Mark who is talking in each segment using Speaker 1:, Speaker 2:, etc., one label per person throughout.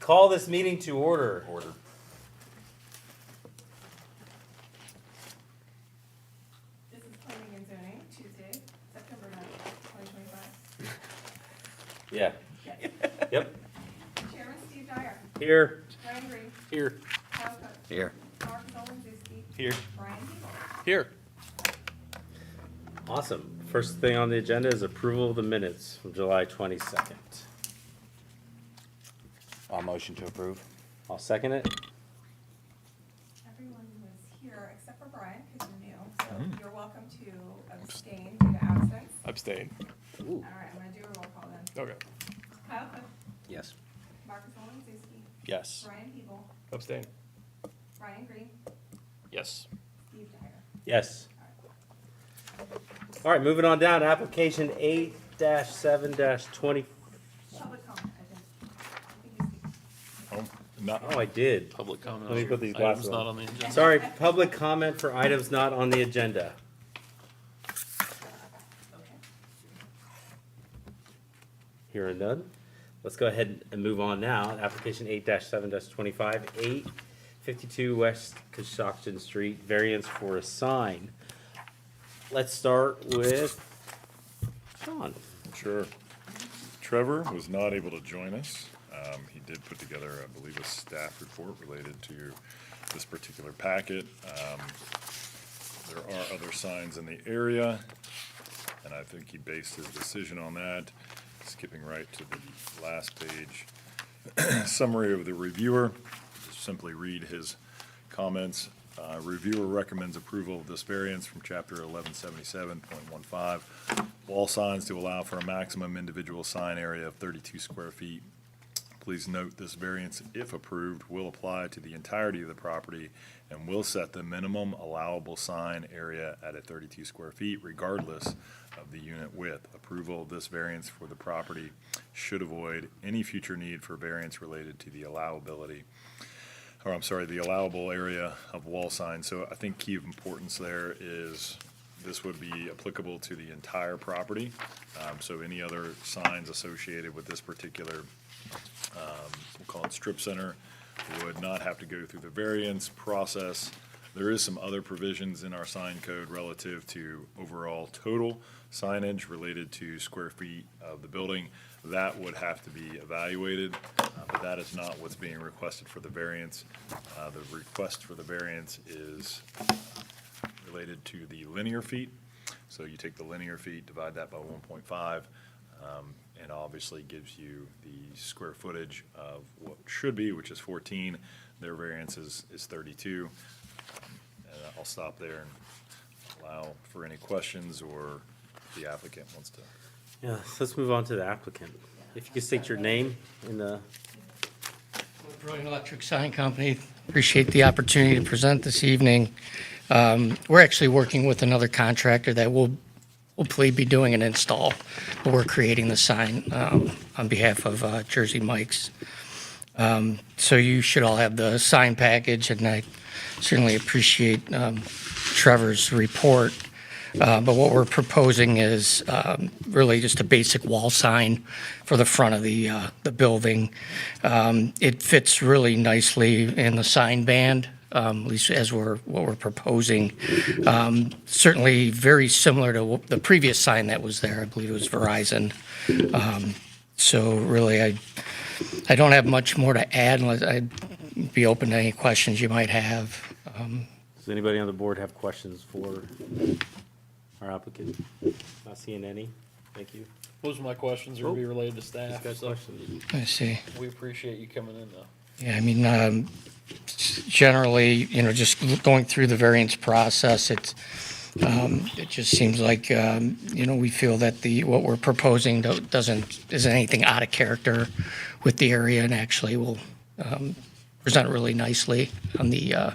Speaker 1: Call this meeting to order.
Speaker 2: This is planning and zoning, Tuesday, September 9th, 2025.
Speaker 1: Yeah.
Speaker 2: Yes.
Speaker 1: Yep.
Speaker 2: Chairman Steve Dyer,
Speaker 1: Here.
Speaker 2: Ryan Green,
Speaker 3: Here.
Speaker 2: Kyle Cook,
Speaker 4: Here.
Speaker 2: Mark Zolenzowski,
Speaker 3: Here.
Speaker 2: Brian Hiebel.
Speaker 3: Here.
Speaker 1: Awesome. First thing on the agenda is approval of the minutes from July 22nd.
Speaker 4: I'll motion to approve.
Speaker 1: I'll second it.
Speaker 2: Everyone was here except for Brian, because you're new, so you're welcome to abstain due to absence.
Speaker 3: Abstain.
Speaker 1: Ooh.
Speaker 2: All right, I'm gonna do a roll call then.
Speaker 3: Okay.
Speaker 2: Kyle Cook,
Speaker 4: Yes.
Speaker 2: Mark Zolenzowski,
Speaker 3: Yes.
Speaker 2: Brian Hiebel,
Speaker 3: Abstain.
Speaker 2: Ryan Green,
Speaker 3: Yes.
Speaker 2: Steve Dyer.
Speaker 1: Yes. All right, moving on down to application 8-7-20.
Speaker 2: Public comment, I think you see.
Speaker 5: Not,
Speaker 1: Oh, I did.
Speaker 3: Public comment.
Speaker 1: Let me put these
Speaker 3: Items
Speaker 1: glasses
Speaker 3: not
Speaker 1: on.
Speaker 3: on the agenda.
Speaker 1: Sorry, public comment for items not on the agenda.
Speaker 2: Okay.
Speaker 1: Hearing none. Let's go ahead and move on now. Application 8-7-25, 852 West Coshocton Street, variance for a sign. Let's start with Sean.
Speaker 5: sure. Trevor was not able to join us. He did put together, I believe, a staff report related to this particular packet. There are other signs in the area, and I think he based his decision on that. Skipping right to the last page. Summary of the reviewer, simply read his comments. Reviewer recommends approval of this variance from chapter 1177.15, wall signs to allow for a maximum individual sign area of 32 square feet. Please note this variance, if approved, will apply to the entirety of the property and will set the minimum allowable sign area at 32 square feet regardless of the unit width. Approval of this variance for the property should avoid any future need for variance related to the the allowable area of wall signs. So I think key of importance there is this would be applicable to the entire property. So any other signs associated with this particular, we'll call it strip center, would not have to go through the variance process. There is some other provisions in our sign code relative to overall total signage related to square feet of the building. That would have to be evaluated, but that is not what's being requested for the variance. The request for the variance is related to the linear feet. So you take the linear feet, divide that by 1.5, and obviously gives you the square footage of what should be, which is 14. Their variance is 32. And I'll stop there and allow for any questions or if the applicant wants to.
Speaker 1: Yeah, so let's move on to the applicant. If you could state your name in the,
Speaker 6: With Brilliant Electric Sign Company, appreciate the opportunity to present this evening. We're actually working with another contractor that will hopefully be doing an install, but we're creating the sign on behalf of Jersey Mike's. So you should all have the sign package, and I certainly appreciate Trevor's report. But what we're proposing is really just a basic wall sign for the front of the building. It fits really nicely in the sign band, at least as what we're proposing. Certainly very similar to the previous sign that was there. I believe it was Verizon. So really, I don't have much more to add unless I'd be open to any questions you might have.
Speaker 1: does anybody on the board have questions for our applicant? Not seeing any. Thank you.
Speaker 3: Most of my questions are gonna be related to
Speaker 1: Just
Speaker 3: staff,
Speaker 1: got
Speaker 3: so
Speaker 1: questions.
Speaker 6: I see.
Speaker 3: we appreciate you coming in though.
Speaker 6: Yeah, I mean, generally, just going through the variance process, it just seems like, we feel that what we're proposing isn't anything out of character with the area and actually will present really nicely on the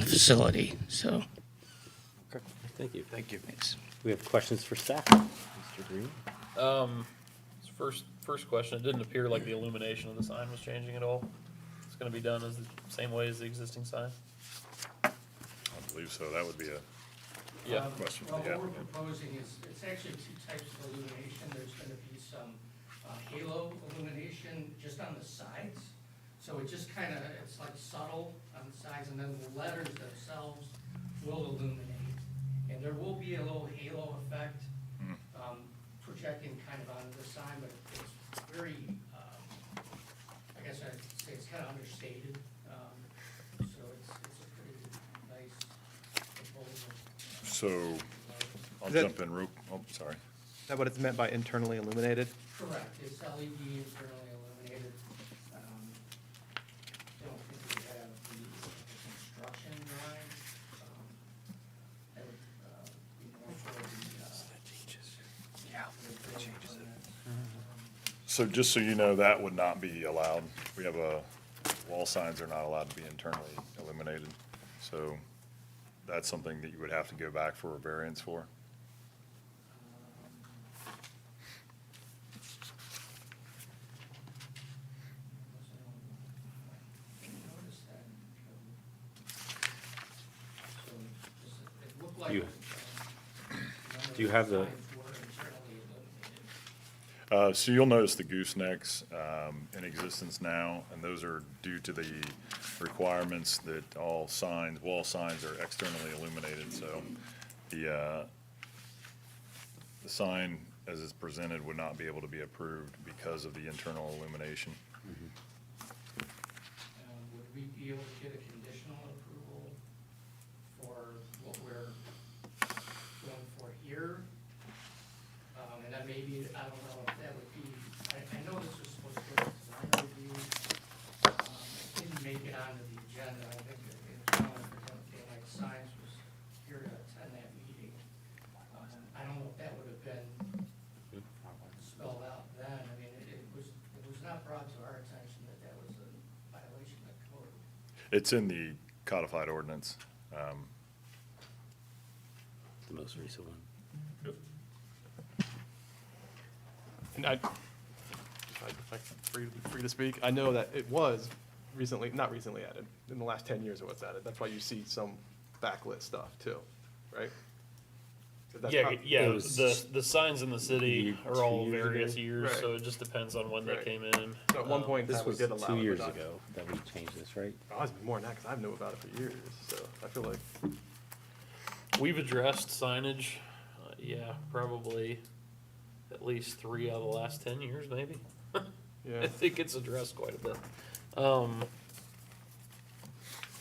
Speaker 6: facility, so.
Speaker 1: Thank you.
Speaker 3: Thank you.
Speaker 6: Thanks.
Speaker 1: We have questions for staff. Mr. Green?
Speaker 3: First question, it didn't appear like the illumination of the sign was changing at all. It's gonna be done as the same way as the existing sign?
Speaker 5: I believe so. That would be a
Speaker 3: Yeah.
Speaker 5: question for
Speaker 6: Well,
Speaker 5: the
Speaker 6: what we're
Speaker 5: applicant.
Speaker 6: proposing is, it's actually two types of illumination. There's gonna be some halo illumination just on the sides. So it just kind of, it's like subtle on the sides, and then the letters themselves will illuminate. And there will be a little halo effect, projecting kind of onto the sign, but it's very, I guess I'd say it's kind of understated. So it's a pretty nice proposal.
Speaker 5: So I'll
Speaker 4: Is that-
Speaker 5: jump in real, oh, sorry.
Speaker 4: Is that what it's meant by internally illuminated?
Speaker 6: Correct, it's LED internally illuminated. Don't think we have the construction drawing. That would be more for the. Yeah.
Speaker 5: So just so you know, that would not be allowed. We have wall signs are not allowed to be internally illuminated. So that's something that you would have to go back for a variance for.
Speaker 1: You- do you have the-
Speaker 5: So you'll notice the goosenecks in existence now, and those are due to the requirements that all signs, wall signs are externally illuminated, so the sign as it's presented would not be able to be approved because of the internal illumination.
Speaker 6: Would we be able to get a conditional approval for what we're going for here? And then maybe, I don't know if that would be, I know this was supposed to go to design review. It didn't make it onto the agenda. I think it was one of the, like, science was here to attend that meeting. I don't know if that would have been spelled out then. I mean, it was not brought to our attention that that was a violation of code.
Speaker 5: It's in the codified ordinance.
Speaker 1: The most recent one.
Speaker 4: And if I'm free to speak, I know that it was recently, not recently added, in the last 10 years it was added. That's why you see some backlit stuff too, right? So that's
Speaker 3: Yeah,
Speaker 4: prob-
Speaker 3: yeah,
Speaker 1: It was
Speaker 3: the signs in the city
Speaker 1: year-
Speaker 3: are all
Speaker 1: 2 years
Speaker 3: various
Speaker 1: ago?
Speaker 3: years,
Speaker 4: Right.
Speaker 3: so it just depends on when they
Speaker 4: Right.
Speaker 3: came in.
Speaker 4: So at one point in
Speaker 1: This
Speaker 4: time, we
Speaker 1: was
Speaker 4: did allow it.
Speaker 1: 2
Speaker 4: but
Speaker 1: years
Speaker 4: not-
Speaker 1: ago that we changed this, right?
Speaker 4: Oh, it's been more than that, because I've known about it for years, so I feel like,
Speaker 3: We've addressed signage, yeah, probably at least 3 out of the last 10 years, maybe. I
Speaker 4: yeah.
Speaker 3: think it's addressed quite a bit.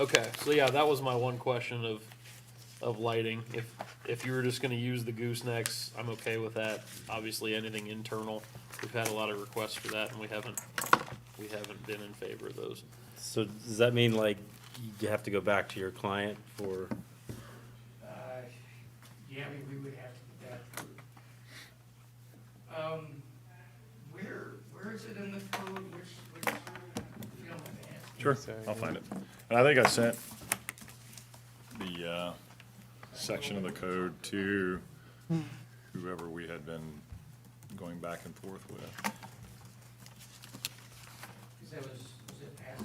Speaker 3: Okay, so yeah, that was my one question of lighting. If you were just gonna use the goosenecks, I'm okay with that. Obviously, anything internal, we've had a lot of requests for that, and we haven't been in favor of those.
Speaker 1: So does that mean like you have to go back to your client for,
Speaker 6: Yeah, we would have to get that approved. Where is it in the code, which, if you don't mind me asking?
Speaker 5: Sure,
Speaker 4: Sorry,
Speaker 5: I'll
Speaker 4: yeah.
Speaker 5: find it. And I think I sent the section of the code to whoever we had been going back and forth with.
Speaker 6: Because that was it passed?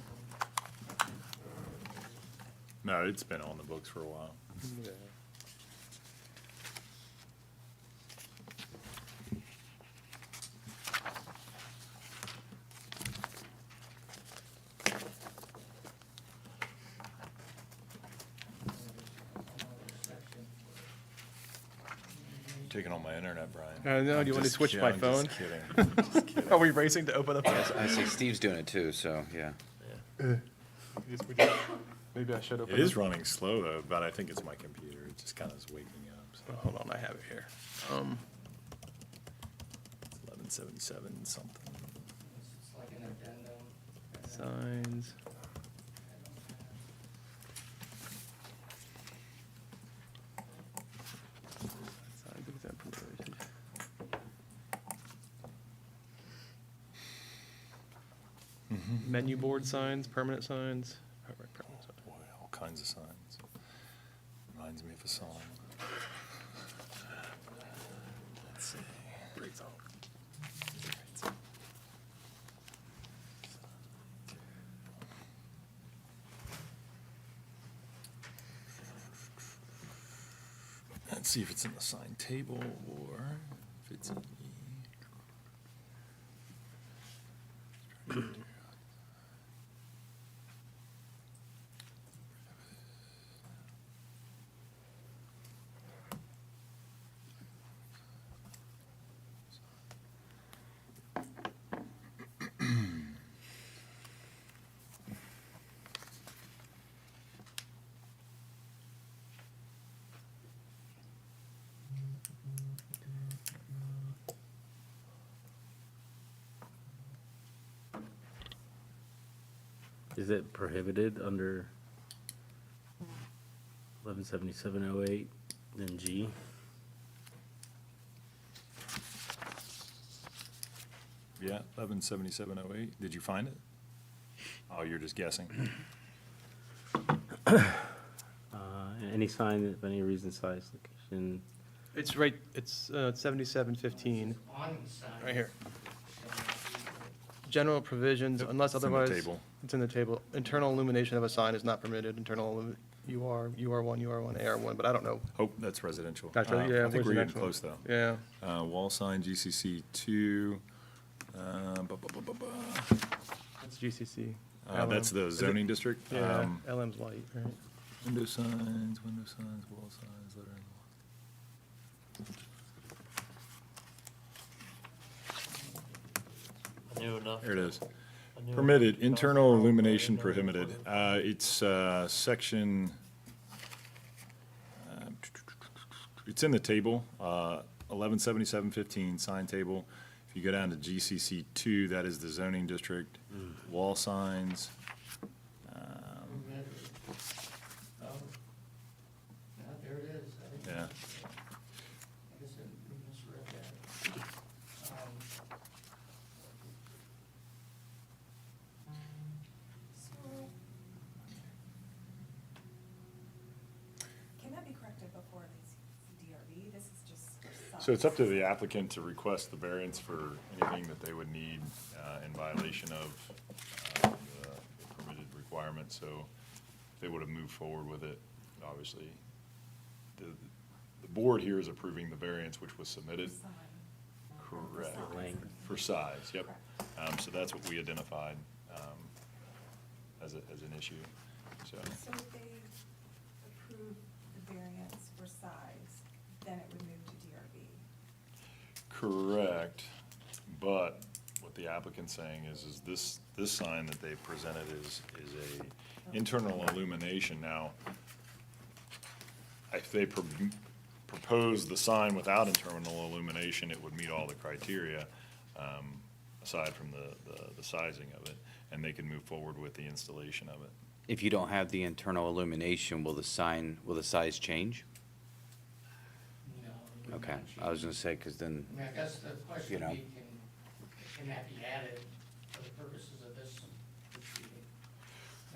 Speaker 5: No, it's been on the books for a while.
Speaker 4: Yeah.
Speaker 5: Taking on my internet, Brian.
Speaker 4: I know,
Speaker 5: I'm
Speaker 4: do you want to
Speaker 5: just
Speaker 4: switch
Speaker 5: kid-
Speaker 4: my
Speaker 5: I'm
Speaker 4: phone?
Speaker 5: just kidding. Just kidding.
Speaker 4: Are we racing to open up?
Speaker 7: I see Steve's doing it too, so, yeah.
Speaker 4: Maybe I should open
Speaker 5: It is running slow though, but I think it's my computer. It just kind of is waking up. So
Speaker 4: Oh, hold on, I have it here.
Speaker 5: it's 1177 something.
Speaker 6: It's like an addendum.
Speaker 4: Signs. Signs exemplary. Menu board signs, permanent signs. Permanent signs.
Speaker 5: Boy, all kinds of signs. Reminds me of a song. Let's see.
Speaker 4: Great song.
Speaker 5: Let's see if it's in the sign table or if it's in the.
Speaker 1: Is it prohibited under 117708, then G?
Speaker 5: Yeah, 117708. Did you find it? Oh, you're just guessing.
Speaker 1: Any sign of any reason, size, location,
Speaker 4: It's right, it's 7715,
Speaker 6: On the sign.
Speaker 4: right here. General provisions, unless
Speaker 5: It's in the
Speaker 4: otherwise.
Speaker 5: table.
Speaker 4: It's in the table. Internal illumination of a sign is not permitted. UR1, AR1, but I don't know.
Speaker 5: Oh, that's residential.
Speaker 4: That's right, yeah,
Speaker 5: I think
Speaker 4: where's
Speaker 5: we're
Speaker 4: the
Speaker 5: getting
Speaker 4: next one?
Speaker 5: close, though.
Speaker 4: Yeah.
Speaker 5: Wall sign, GCC 2.
Speaker 4: That's GCC.
Speaker 5: That's the
Speaker 4: Is it-
Speaker 5: zoning district.
Speaker 4: Yeah, LM's light, right?
Speaker 5: Window signs, wall signs, lettering.
Speaker 3: I knew enough.
Speaker 5: There it is.
Speaker 3: I knew
Speaker 5: Permitted,
Speaker 3: enough.
Speaker 5: internal illumination prohibited. It's section, it's in the table, 117715, sign table. If you go down to GCC 2, that is the zoning district. Wall signs,
Speaker 6: Oh. Yeah, there it is. I didn't-
Speaker 5: yeah.
Speaker 6: I guess I misread that.
Speaker 2: So, can that be corrected before they see DRB? This is just for
Speaker 5: So it's up to
Speaker 2: size.
Speaker 5: the applicant to request the variance for anything that they would need in violation of the permitted requirement. So if they would have moved forward with it, obviously, the board here is approving the variance which was submitted.
Speaker 2: Sign.
Speaker 5: Correct.
Speaker 2: For size.
Speaker 1: length.
Speaker 5: For size, yep.
Speaker 2: Correct.
Speaker 5: So that's what we identified as an issue, so.
Speaker 2: So if they approve the variance for size, then it would move to DRB.
Speaker 5: Correct, but what the applicant's saying is this sign that they presented is a internal illumination. Now, if they propose the sign without internal illumination, it would meet all the criteria, aside from the sizing of it, and they can move forward with the installation of it.
Speaker 7: If you don't have the internal illumination, will the size change?
Speaker 6: No. it would
Speaker 7: Okay,
Speaker 6: not
Speaker 7: I was
Speaker 6: change.
Speaker 7: gonna say, because then,
Speaker 6: I mean, I guess the
Speaker 7: You
Speaker 6: question
Speaker 7: know.
Speaker 6: would be, can that be added for the purposes of this proceeding?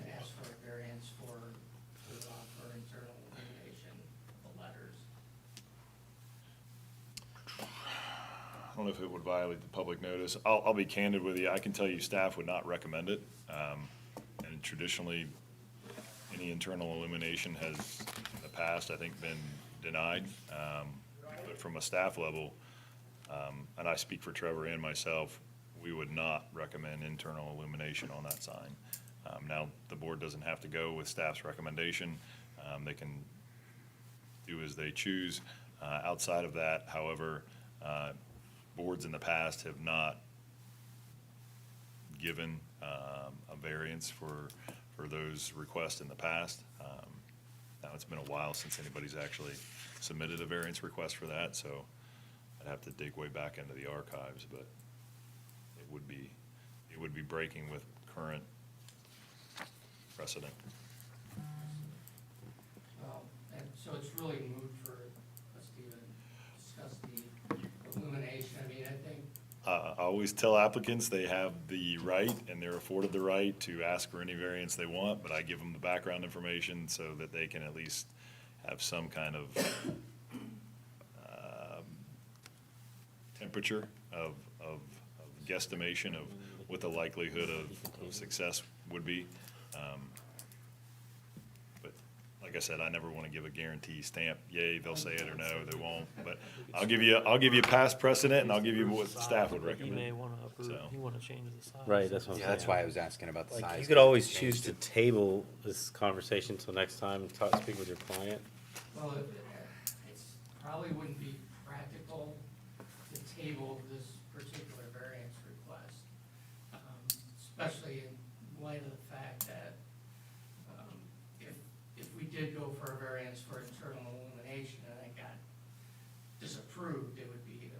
Speaker 6: And ask for a variance for internal illumination of the letters.
Speaker 5: I don't know if it would violate the public notice. I'll be candid with you. I can tell you staff would not recommend it. And traditionally, any internal illumination has, in the past, I think, been denied. But from a staff level, and I speak for Trevor and myself, we would not recommend internal illumination on that sign. Now, the board doesn't have to go with staff's recommendation. They can do as they choose. Outside of that, however, boards in the past have not given a variance for those requests in the past. Now, it's been a while since anybody's actually submitted a variance request for that, so I'd have to dig way back into the archives, but it would be breaking with current precedent.
Speaker 6: Well, and so it's really moot for us to even discuss the illumination. I mean, I think,
Speaker 5: I always tell applicants they have the right and they're afforded the right to ask for any variance they want, but I give them the background information so that they can at least have some kind of temperature of guesstimation of what the likelihood of success would be. But like I said, I never want to give a guarantee stamp, yay, they'll say it, or no, they won't. But I'll give you past precedent, and I'll give you what staff would
Speaker 3: He may
Speaker 5: recommend.
Speaker 3: wanna approve,
Speaker 5: So.
Speaker 3: he wanna change the size.
Speaker 1: Right, that's what I'm
Speaker 7: yeah,
Speaker 1: saying.
Speaker 7: that's why I was asking about the size.
Speaker 1: Like, you could always choose to table this conversation till next time, speak with your client.
Speaker 6: well, it's probably wouldn't be practical to table this particular variance request, especially in light of the fact that if we did go for a variance for internal illumination and it got disapproved, it would be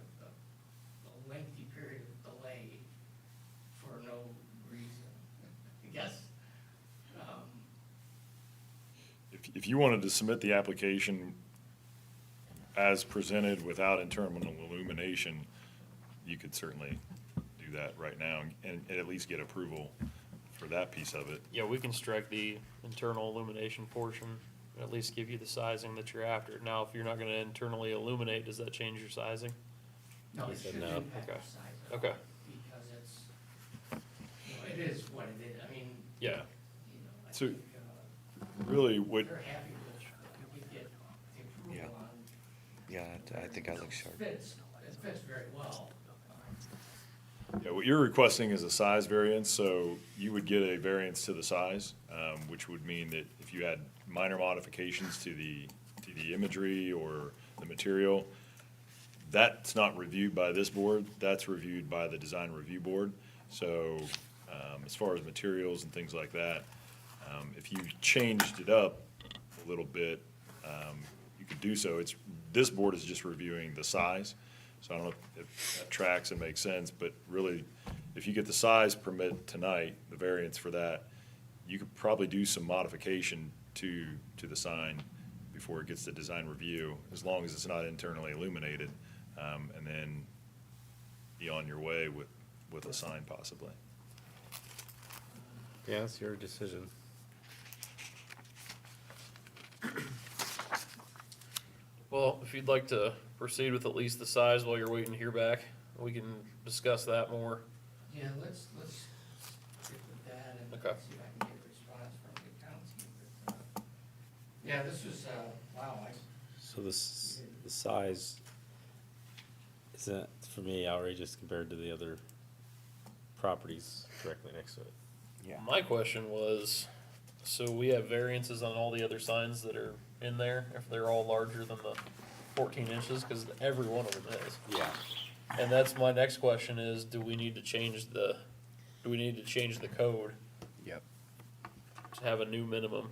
Speaker 6: a lengthy period of delay for no reason. I guess
Speaker 5: if you wanted to submit the application as presented without internal illumination, you could certainly do that right now and at least get approval for that piece of it.
Speaker 3: Yeah, we can strike the internal illumination portion, and at least give you the sizing that you're after. Now, if you're not gonna internally illuminate, does that change your sizing?
Speaker 6: No, it
Speaker 1: said
Speaker 6: shouldn't
Speaker 1: no.
Speaker 6: impact
Speaker 3: Okay.
Speaker 6: the size at all.
Speaker 3: Okay.
Speaker 6: Because it's, you know, it is what it is. I mean,
Speaker 3: Yeah,
Speaker 6: you know, I
Speaker 5: So-
Speaker 6: think,
Speaker 5: Really, what,
Speaker 6: they're happy with, we get the
Speaker 7: Yeah.
Speaker 6: approval on.
Speaker 7: Yeah, I think I look sharp.
Speaker 6: It fits very well.
Speaker 5: yeah, what you're requesting is a size variance, so you would get a variance to the size, which would mean that if you had minor modifications to the imagery or the material, that's not reviewed by this board, that's reviewed by the design review board. So, as far as materials and things like that, if you changed it up a little bit, you could do so. This board is just reviewing the size. So I don't know if that tracks and makes sense, but really, if you get the size permit tonight, the variance for that, you could probably do some modification to the sign before it gets to design review, as long as it's not internally illuminated, and then be on your way with a sign possibly.
Speaker 1: Yeah, it's your decision.
Speaker 3: well, if you'd like to proceed with at least the size while you're waiting to hear back, we can discuss that more.
Speaker 6: Yeah, let's stick with that and
Speaker 3: Okay.
Speaker 6: see if I can get a response from the county. But, yeah, this was, wow,
Speaker 1: So the size isn't, for me, outrageous compared to the other properties directly next to it.
Speaker 7: Yeah.
Speaker 3: My question was, so we have variances on all the other signs that are in there, if they're all larger than the 14 inches, because every one of them is.
Speaker 7: Yeah.
Speaker 3: And that's my next question is, do we need to change the code
Speaker 7: Yep.
Speaker 3: to have a new minimum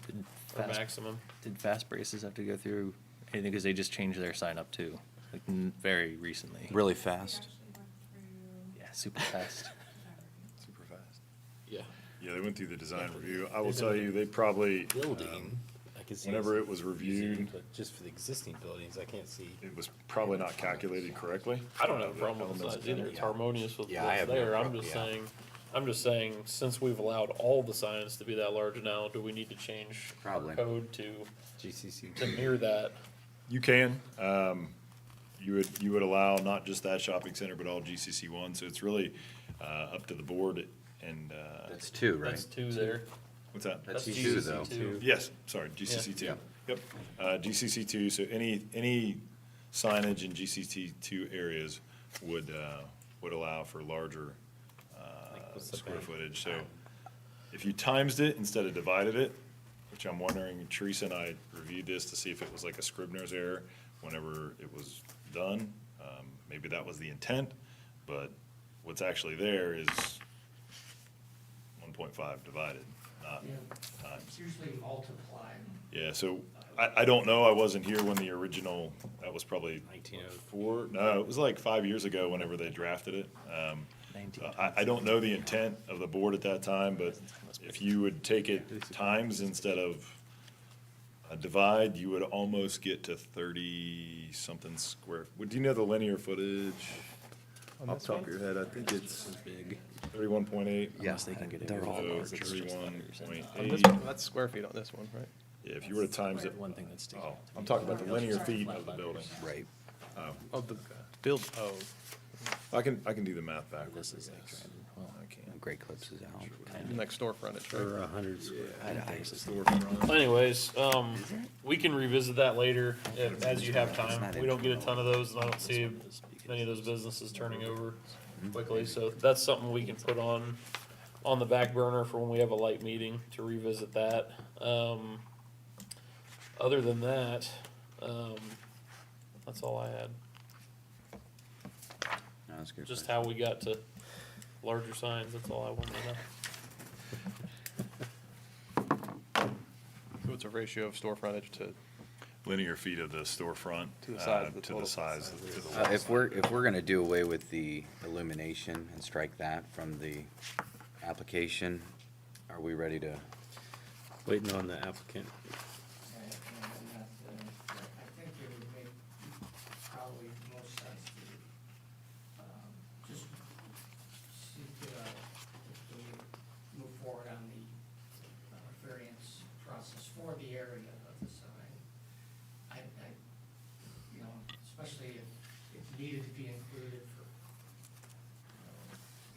Speaker 8: Did
Speaker 3: or
Speaker 8: Fast,
Speaker 3: maximum?
Speaker 8: did Fast Braces have to go through anything, because they just changed their sign up too, like very recently?
Speaker 7: Really fast.
Speaker 2: Actually went through
Speaker 8: Yeah, super fast.
Speaker 5: Super fast.
Speaker 3: Yeah.
Speaker 5: Yeah, they went through the design review. I will tell you, they probably,
Speaker 1: Building, I can see.
Speaker 5: whenever
Speaker 1: it's
Speaker 5: it was
Speaker 1: easy,
Speaker 5: reviewed,
Speaker 1: But just for the existing buildings, I can't see.
Speaker 5: it was probably not calculated correctly.
Speaker 3: I don't have a
Speaker 5: The
Speaker 3: problem with the
Speaker 5: elements
Speaker 3: size either, it's harmonious with
Speaker 7: Yeah, I
Speaker 3: what's
Speaker 7: have no
Speaker 3: there, I'm
Speaker 7: problem,
Speaker 3: just
Speaker 7: yeah.
Speaker 3: saying, since we've allowed all the signs to be that large now, do we need to change our
Speaker 7: Probably.
Speaker 3: code to
Speaker 1: GCC.
Speaker 3: mirror that?
Speaker 5: You can, you would allow not just that shopping center, but all GCC one, so it's really, up to the board and,
Speaker 7: That's two, right?
Speaker 3: That's two there.
Speaker 5: what's that?
Speaker 7: That's
Speaker 3: That's
Speaker 7: two,
Speaker 3: GCC
Speaker 7: though.
Speaker 3: two.
Speaker 5: Yes, sorry, GCC two.
Speaker 7: Yeah.
Speaker 5: Yep, GCC two, so any signage in GCC two areas would allow for larger,
Speaker 1: what's the
Speaker 5: square
Speaker 1: bank?
Speaker 5: footage, so if you timesed it instead of divided it, which I'm wondering, Teresa and I reviewed this to see if it was like a Scribner's error whenever it was done, maybe that was the intent, but what's actually there is 1.5 divided, not
Speaker 6: Yeah,
Speaker 5: times.
Speaker 6: it's usually multiplied.
Speaker 5: Yeah, so I don't know, I wasn't here when the original, that was probably
Speaker 1: 1904.
Speaker 5: no, it was like 5 years ago whenever they drafted it. I don't know the intent of the board at that time, but if you would take it times instead of a divide, you would almost get to 30-something square. Do you know the linear footage? Off the top of your head, I think it's
Speaker 8: Big.
Speaker 5: 31.8.
Speaker 7: Yeah,
Speaker 8: Unless they can get it
Speaker 7: they're all
Speaker 8: rid of
Speaker 5: So
Speaker 8: large, it's just letters.
Speaker 4: On this
Speaker 5: 31.8.
Speaker 4: one, that's square feet on this one, right?
Speaker 5: Yeah, if you were to times it,
Speaker 8: One thing that's sticking
Speaker 5: oh,
Speaker 8: out to
Speaker 5: I'm
Speaker 8: me.
Speaker 5: talking about the linear feet of the building.
Speaker 7: Right.
Speaker 4: Of the build, oh,
Speaker 5: I can do the math back.
Speaker 8: This is like, well,
Speaker 5: I can.
Speaker 7: Great Clips is out.
Speaker 4: next door frontage,
Speaker 1: For
Speaker 4: right?
Speaker 1: 100 square.
Speaker 5: Storefront.
Speaker 3: Anyways, we can revisit that later, as you have time.
Speaker 7: not
Speaker 3: We don't get a ton of those, and I don't see many of those businesses turning over quickly, so that's something we can put on the back burner for when we have a light meeting to revisit that. Other than that, that's all I had.
Speaker 7: No, that's a good.
Speaker 3: Just
Speaker 7: question.
Speaker 3: how we got to larger signs, that's all I wanted to know.
Speaker 4: So it's a ratio of store frontage to,
Speaker 5: Linear feet of the storefront.
Speaker 4: To the size of the
Speaker 5: to the
Speaker 4: total.
Speaker 5: size, to the wall
Speaker 7: If we're gonna do away with the illumination and strike that from the application, are we ready to
Speaker 1: Waiting on the applicant.
Speaker 6: And that, I think it would make probably most sense to, just seek, if we move forward on the variance process for the area of the sign. You know, especially if it needed to be included for,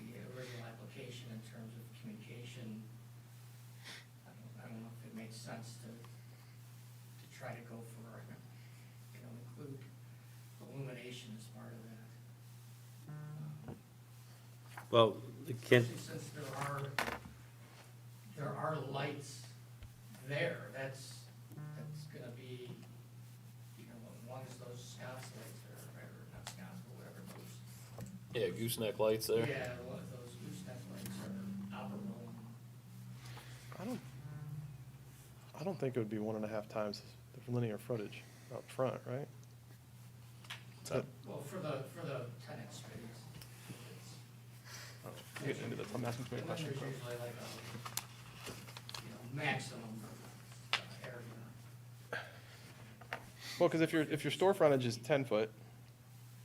Speaker 6: the original application in terms of communication. I don't know if it makes sense to try to go for, include illumination as part of that.
Speaker 1: Well, Kent,
Speaker 6: Especially since there are lights there, that's gonna be, as long as those sconce lights or not sconce, but whatever those.
Speaker 3: Yeah, gooseneck lights there.
Speaker 6: Yeah, those gooseneck lights are operable.
Speaker 4: I don't think it would be 1.5 times the linear frontage up front, right?
Speaker 6: Well, for the tenant space,
Speaker 4: I'm getting into this, I'm asking too many
Speaker 6: there's
Speaker 4: questions.
Speaker 6: usually like a, maximum area.
Speaker 4: Well, because if your store frontage is 10 foot,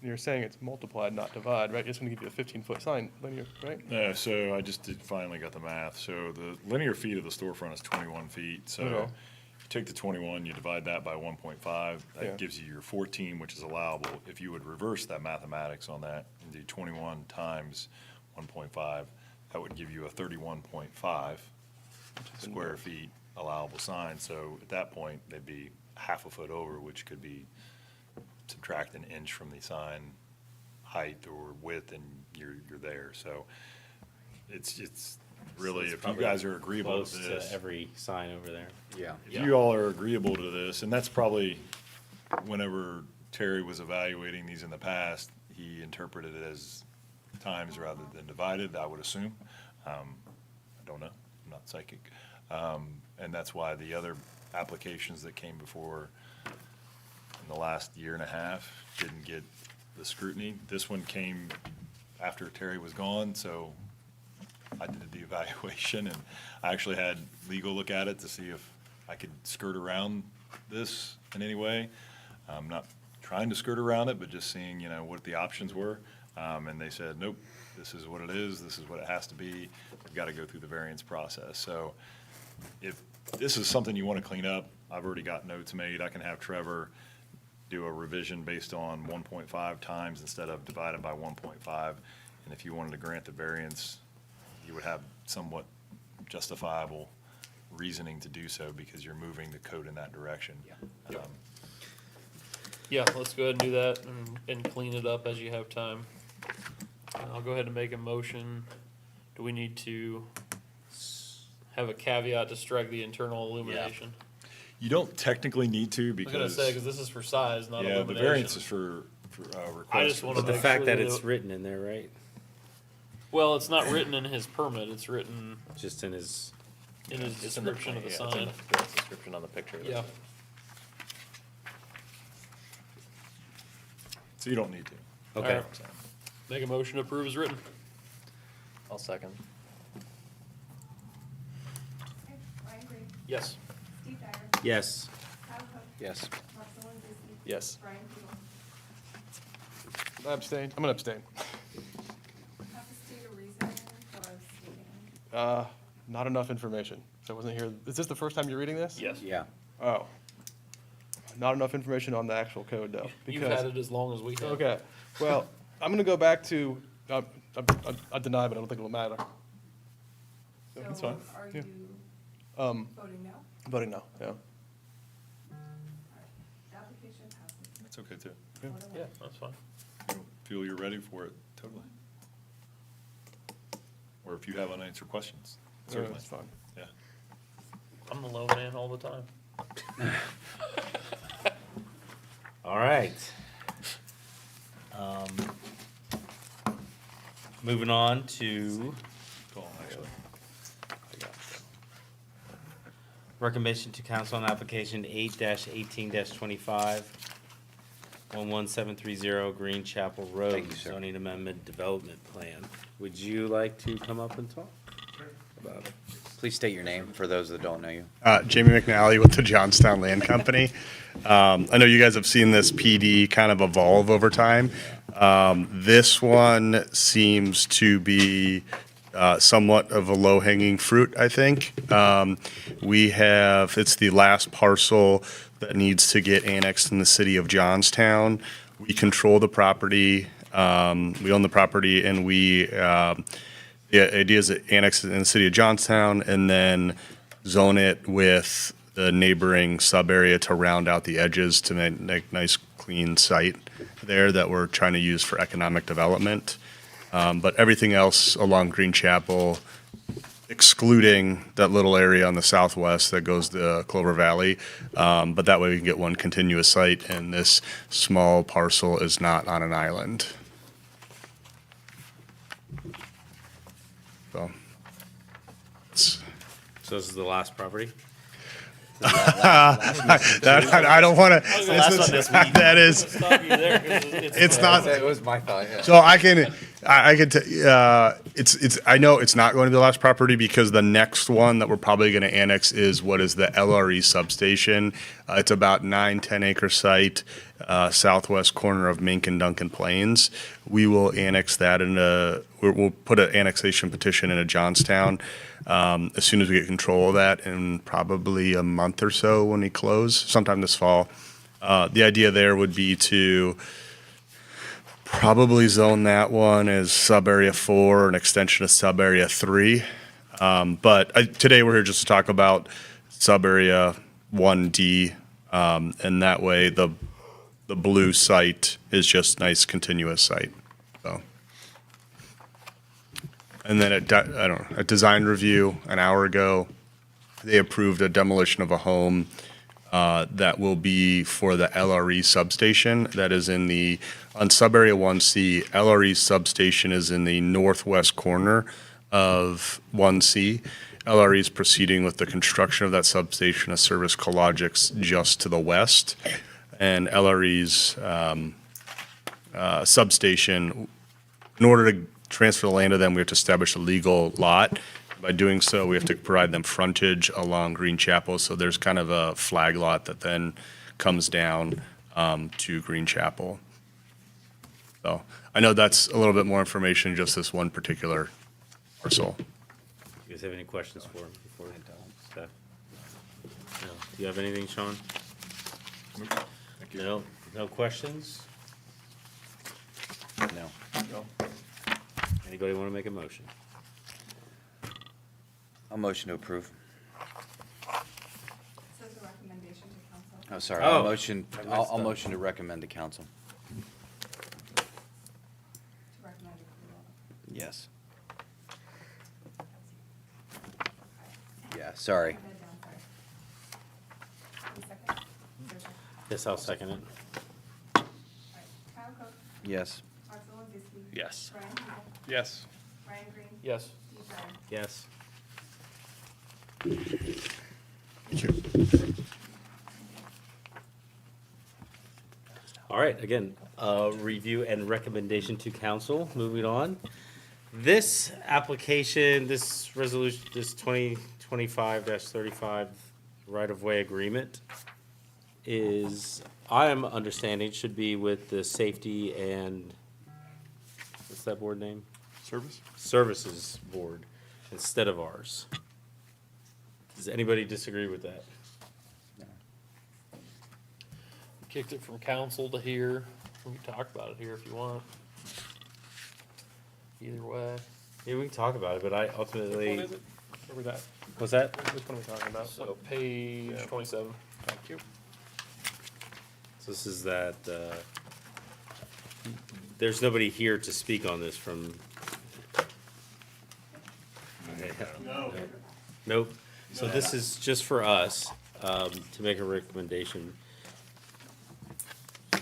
Speaker 4: and you're saying it's multiplied, not divide, right? It's gonna give you a 15-foot sign linear, right?
Speaker 5: No, so I just finally got the math. So the linear feet of the storefront is 21 feet. So
Speaker 4: Okay.
Speaker 5: if you take the 21, you divide that by 1.5,
Speaker 4: Yeah.
Speaker 5: that gives you your 14, which is allowable. If you would reverse that mathematics on that and do 21 times 1.5, that would give you a 31.5 square feet allowable sign. So at that point, they'd be half a foot over, which could be subtract an inch from the sign height or width, and you're there. So it's really,
Speaker 1: it's
Speaker 5: if you
Speaker 1: probably
Speaker 5: guys are agreeable
Speaker 1: close
Speaker 5: to
Speaker 1: to
Speaker 5: this,
Speaker 1: every sign over there.
Speaker 7: Yeah.
Speaker 5: if you all are agreeable to this, and that's probably, whenever Terry was evaluating these in the past, he interpreted it as times rather than divided, I would assume. I don't know, I'm not psychic. And that's why the other applications that came before in the last year and a half didn't get the scrutiny. This one came after Terry was gone, so I did the evaluation, and I actually had legal look at it to see if I could skirt around this in any way. I'm not trying to skirt around it, but just seeing, what the options were. And they said, nope, this is what it is, this is what it has to be, we've got to go through the variance process. So if this is something you want to clean up, I've already got notes made, I can have Trevor do a revision based on 1.5 times instead of divided by 1.5. And if you wanted to grant the variance, you would have somewhat justifiable reasoning to do so because you're moving the code in that direction.
Speaker 3: Yep.
Speaker 5: Um,
Speaker 3: Yeah, let's go ahead and do that and clean it up as you have time. I'll go ahead and make a motion. Do we need to have a caveat to strike the internal illumination?
Speaker 5: You don't technically need to
Speaker 3: I was gonna
Speaker 5: because,
Speaker 3: say, cause this is for size, not
Speaker 5: yeah,
Speaker 3: illumination.
Speaker 5: the variance is for request.
Speaker 3: I just wanna
Speaker 1: But the
Speaker 3: make
Speaker 1: fact
Speaker 3: sure
Speaker 1: that
Speaker 3: that
Speaker 1: it's
Speaker 3: it-
Speaker 1: written in there, right?
Speaker 3: Well, it's not written in his permit, it's written
Speaker 1: Just in his,
Speaker 3: in his
Speaker 8: It's in the
Speaker 3: description of the
Speaker 8: yeah, it's in
Speaker 3: sign.
Speaker 8: the description on the picture.
Speaker 3: Yeah,
Speaker 5: So you don't need to.
Speaker 1: okay.
Speaker 3: Alright. Make a motion to approve as written.
Speaker 8: I'll second.
Speaker 2: Okay, Ryan Green,
Speaker 3: Yes.
Speaker 2: Steve Dyer,
Speaker 1: Yes.
Speaker 2: Kyle Cook,
Speaker 7: Yes.
Speaker 2: Marcelo Disney.
Speaker 8: Yes.
Speaker 2: Brian Peter.
Speaker 4: I abstain, I'm gonna abstain.
Speaker 2: Have to state a reason for abstaining.
Speaker 4: Not enough information, so I wasn't here, is this the first time you're reading this?
Speaker 3: Yes.
Speaker 7: Yeah.
Speaker 4: Oh. Not enough information on the actual code, though.
Speaker 3: You've
Speaker 4: because-
Speaker 3: had it as long as we have.
Speaker 4: Okay, well, I'm gonna go back to, I deny, but I don't think it'll matter. So, That's
Speaker 2: So
Speaker 4: fine.
Speaker 2: are
Speaker 4: Yeah.
Speaker 2: you
Speaker 4: Um,
Speaker 2: voting no?
Speaker 4: voting no, yeah.
Speaker 2: Alright, the application passes.
Speaker 5: That's okay too.
Speaker 4: Yeah.
Speaker 2: Vote no.
Speaker 3: Yeah, that's fine.
Speaker 5: You feel you're ready for it, totally. Or if you have unanswered questions, certainly.
Speaker 4: That's fine.
Speaker 5: Yeah.
Speaker 3: I'm the low man all the time.
Speaker 1: All right. Moving on to
Speaker 5: Cool, actually.
Speaker 1: recommendation to council on application 8-18-25, 11730 Green Chapel Road,
Speaker 7: Thank you, sir.
Speaker 1: zoning amendment development plan. Would you like to come up and talk about it?
Speaker 7: Please state your name for those that don't know you.
Speaker 9: Jamie McNally with the Johnstown Land Company. I know you guys have seen this PD kind of evolve over time. This one seems to be somewhat of a low-hanging fruit, I think. It's the last parcel that needs to get annexed in the city of Johnstown. We control the property, we own the property, and the idea is to annex it in the city of Johnstown and then zone it with the neighboring sub-area to round out the edges to make nice, clean site there that we're trying to use for economic development. But everything else along Green Chapel, excluding that little area on the southwest that goes to Clover Valley. But that way we can get one continuous site, and this small parcel is not on an island. So,
Speaker 1: So this is the last property?
Speaker 9: I don't want to, that is,
Speaker 3: Stop you there, 'cause
Speaker 9: it's not,
Speaker 7: That was my thought, yeah.
Speaker 9: so I can I know it's not going to be the last property because the next one that we're probably going to annex is what is the LRE substation. It's about 9-10 acre site, southwest corner of Mink and Duncan Plains. We will annex that we'll put an annexation petition into Johnstown as soon as we get control of that in probably a month or so when we close, sometime this fall. The idea there would be to probably zone that one as sub-area 4, an extension of sub-area 3. Today we're here just to talk about sub-area 1D, and that way the blue site is just nice continuous site. So, and then at design review an hour ago, they approved a demolition of a home that will be for the LRE substation that is on sub-area 1C. LRE substation is in the northwest corner of 1C. LRE is proceeding with the construction of that substation of Service Cologix just to the west. And LRE's substation, in order to transfer the land to them, we have to establish a legal lot. By doing so, we have to provide them frontage along Green Chapel. So there's kind of a flag lot that then comes down to Green Chapel. So I know that's a little bit more information, just this one particular parcel.
Speaker 1: You guys have any questions for him before staff? No. Do you have anything, Sean? No? No questions?
Speaker 7: No.
Speaker 1: Anybody want to make a motion?
Speaker 7: I'll motion to approve.
Speaker 2: Says a recommendation to council.
Speaker 7: Oh, sorry,
Speaker 1: Oh,
Speaker 7: I'll
Speaker 1: I messed
Speaker 7: I'll
Speaker 1: up.
Speaker 7: motion to recommend to council.
Speaker 2: To recommend approval.
Speaker 7: Yes. Yeah, sorry.
Speaker 2: Write that down, sorry. One second. Is there a second?
Speaker 1: Yes, I'll second it.
Speaker 2: All right. Kyle Cook,
Speaker 7: Yes.
Speaker 2: Marcelo Zisky.
Speaker 8: Yes.
Speaker 2: Brian Hill,
Speaker 4: Yes.
Speaker 2: Ryan Green.
Speaker 3: Yes.
Speaker 2: Steve Dyer.
Speaker 1: Yes. All right, again, review and recommendation to council, moving on. This application, this resolution, this 2025-35 right-of-way agreement is, I am understanding, should be with the safety and, what's that board name?
Speaker 4: Service?
Speaker 1: Services Board instead of ours. Does anybody disagree with that?
Speaker 3: Kicked it from council to here. We can talk about it here if you want. Either way.
Speaker 1: Yeah, we can talk about it, but I
Speaker 4: Which one
Speaker 1: ultimately,
Speaker 4: is it? Where was that?
Speaker 1: what's that?
Speaker 4: Which one are we talking about?
Speaker 3: So page 27.
Speaker 4: Thank you.
Speaker 1: So this is that, there's nobody here to speak on this from. No. Nope. So this is just for us, to make a recommendation.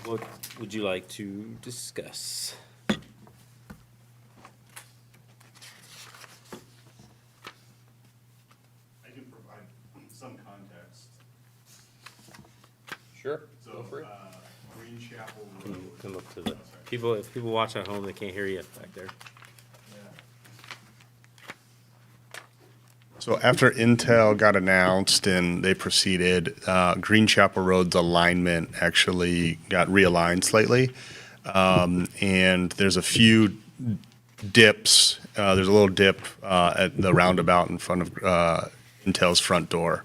Speaker 1: What would you like to discuss?
Speaker 9: I can provide some context.
Speaker 3: Sure.
Speaker 9: So, Green Chapel
Speaker 1: Can you
Speaker 9: Road.
Speaker 1: come up to the, people, if people watch at home, they can't hear you back there.
Speaker 9: So after Intel got announced and they proceeded, Green Chapel Road's alignment actually got realigned slightly. And there's a few dips. There's a little dip at the roundabout in front of Intel's front door.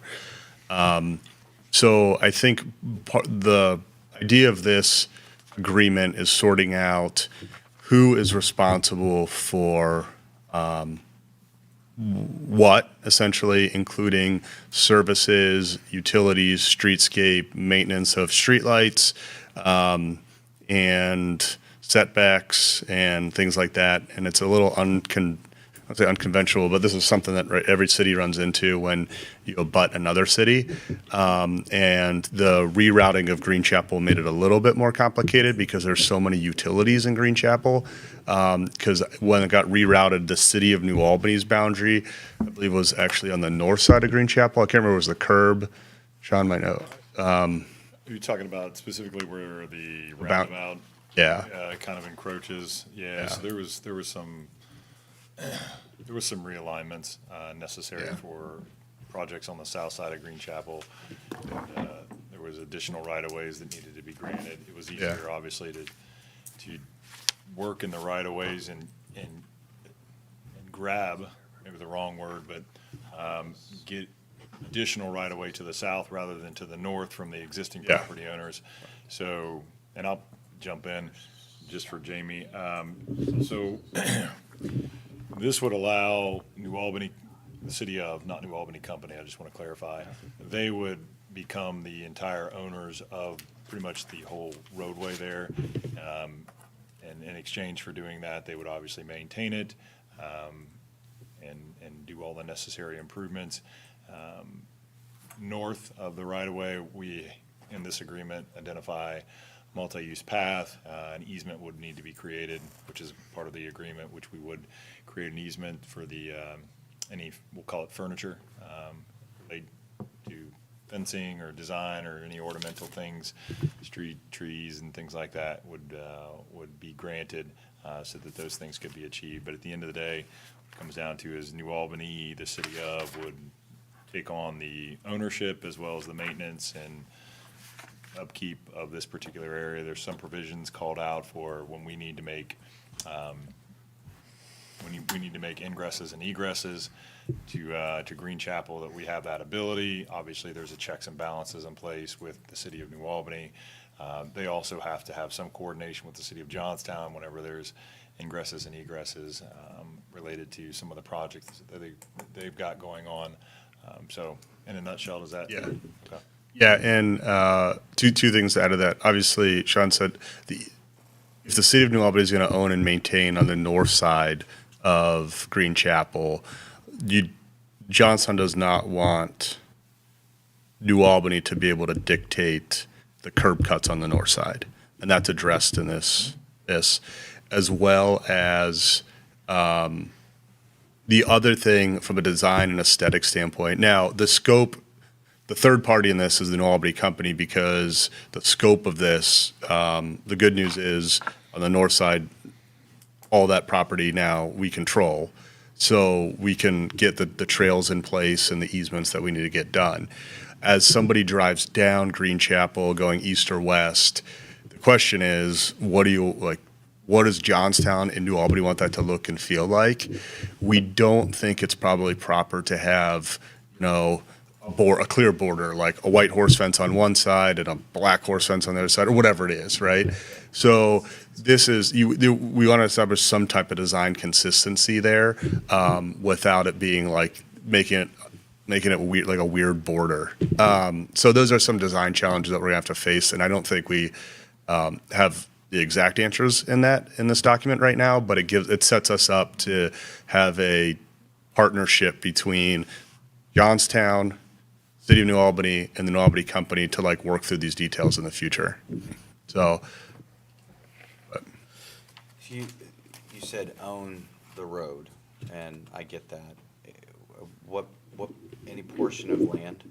Speaker 9: So I think the idea of this agreement is sorting out who is responsible for what, essentially, including services, utilities, streetscape, maintenance of streetlights, and setbacks and things like that. And it's a little I'd say unconventional, but this is something that every city runs into when you abut another city. And the rerouting of Green Chapel made it a little bit more complicated because there's so many utilities in Green Chapel. Because when it got rerouted, the city of New Albany's boundary, I believe, was actually on the north side of Green Chapel. I can't remember, it was the curb. Sean might know.
Speaker 5: Are you talking about specifically where the roundabout
Speaker 9: Yeah.
Speaker 5: kind of encroaches? Yeah, so there was some realignments necessary
Speaker 9: Yeah.
Speaker 5: for projects on the south side of Green Chapel. And, there was additional right-of-ways that needed to be granted. It was easier, obviously, to work in the right-of-ways and grab, maybe the wrong word, but get additional right-of-way to the south rather than to the north from the existing
Speaker 9: Yeah.
Speaker 5: property owners. So, and I'll jump in just for Jamie. So this would allow New Albany, the city of, not New Albany Company, I just want to clarify, they would become the entire owners of pretty much the whole roadway there. And in exchange for doing that, they would obviously maintain it, and do all the necessary improvements. North of the right-of-way, we, in this agreement, identify multi-use path. An easement would need to be created, which is part of the agreement, which we would create an easement for the, we'll call it furniture, related to fencing or design or any ornamental things, street trees and things like that would be granted, so that those things could be achieved. But at the end of the day, what it comes down to is New Albany, the city of, would take on the ownership as well as the maintenance and upkeep of this particular area. There's some provisions called out for when we need to make, we need to make ingresses and egresses to Green Chapel, that we have that ability. Obviously, there's a checks and balances in place with the city of New Albany. They also have to have some coordination with the city of Johnstown whenever there's ingresses and egresses related to some of the projects that they've got going on. So, in a nutshell, does that?
Speaker 9: Yeah.
Speaker 5: Okay.
Speaker 9: Yeah, and two things to add to that. Obviously, Sean said if the city of New Albany is going to own and maintain on the north side of Green Chapel, Johnstown does not want New Albany to be able to dictate the curb cuts on the north side, and that's addressed in this as well as the other thing from a design and aesthetic standpoint. Now, the scope. The third party in this is the New Albany Company, because the scope of this, the good news is on the north side, all that property now we control. So we can get the trails in place and the easements that we need to get done. As somebody drives down Green Chapel going east or west, the question is, what does Johnstown and New Albany want that to look and feel like? We don't think it's probably proper to have, a clear border, like a white horse fence on one side and a black horse fence on the other side, or whatever it is, right? So this is, we want to establish some type of design consistency there, without it being like making it weird, like a weird border. So those are some design challenges that we're gonna have to face, and I don't think we have the exact answers in this document right now, but it sets us up to have a partnership between Johnstown, City of New Albany, and the New Albany Company to work through these details in the future. So,
Speaker 7: You said own the road, and I get that. What, any portion of land?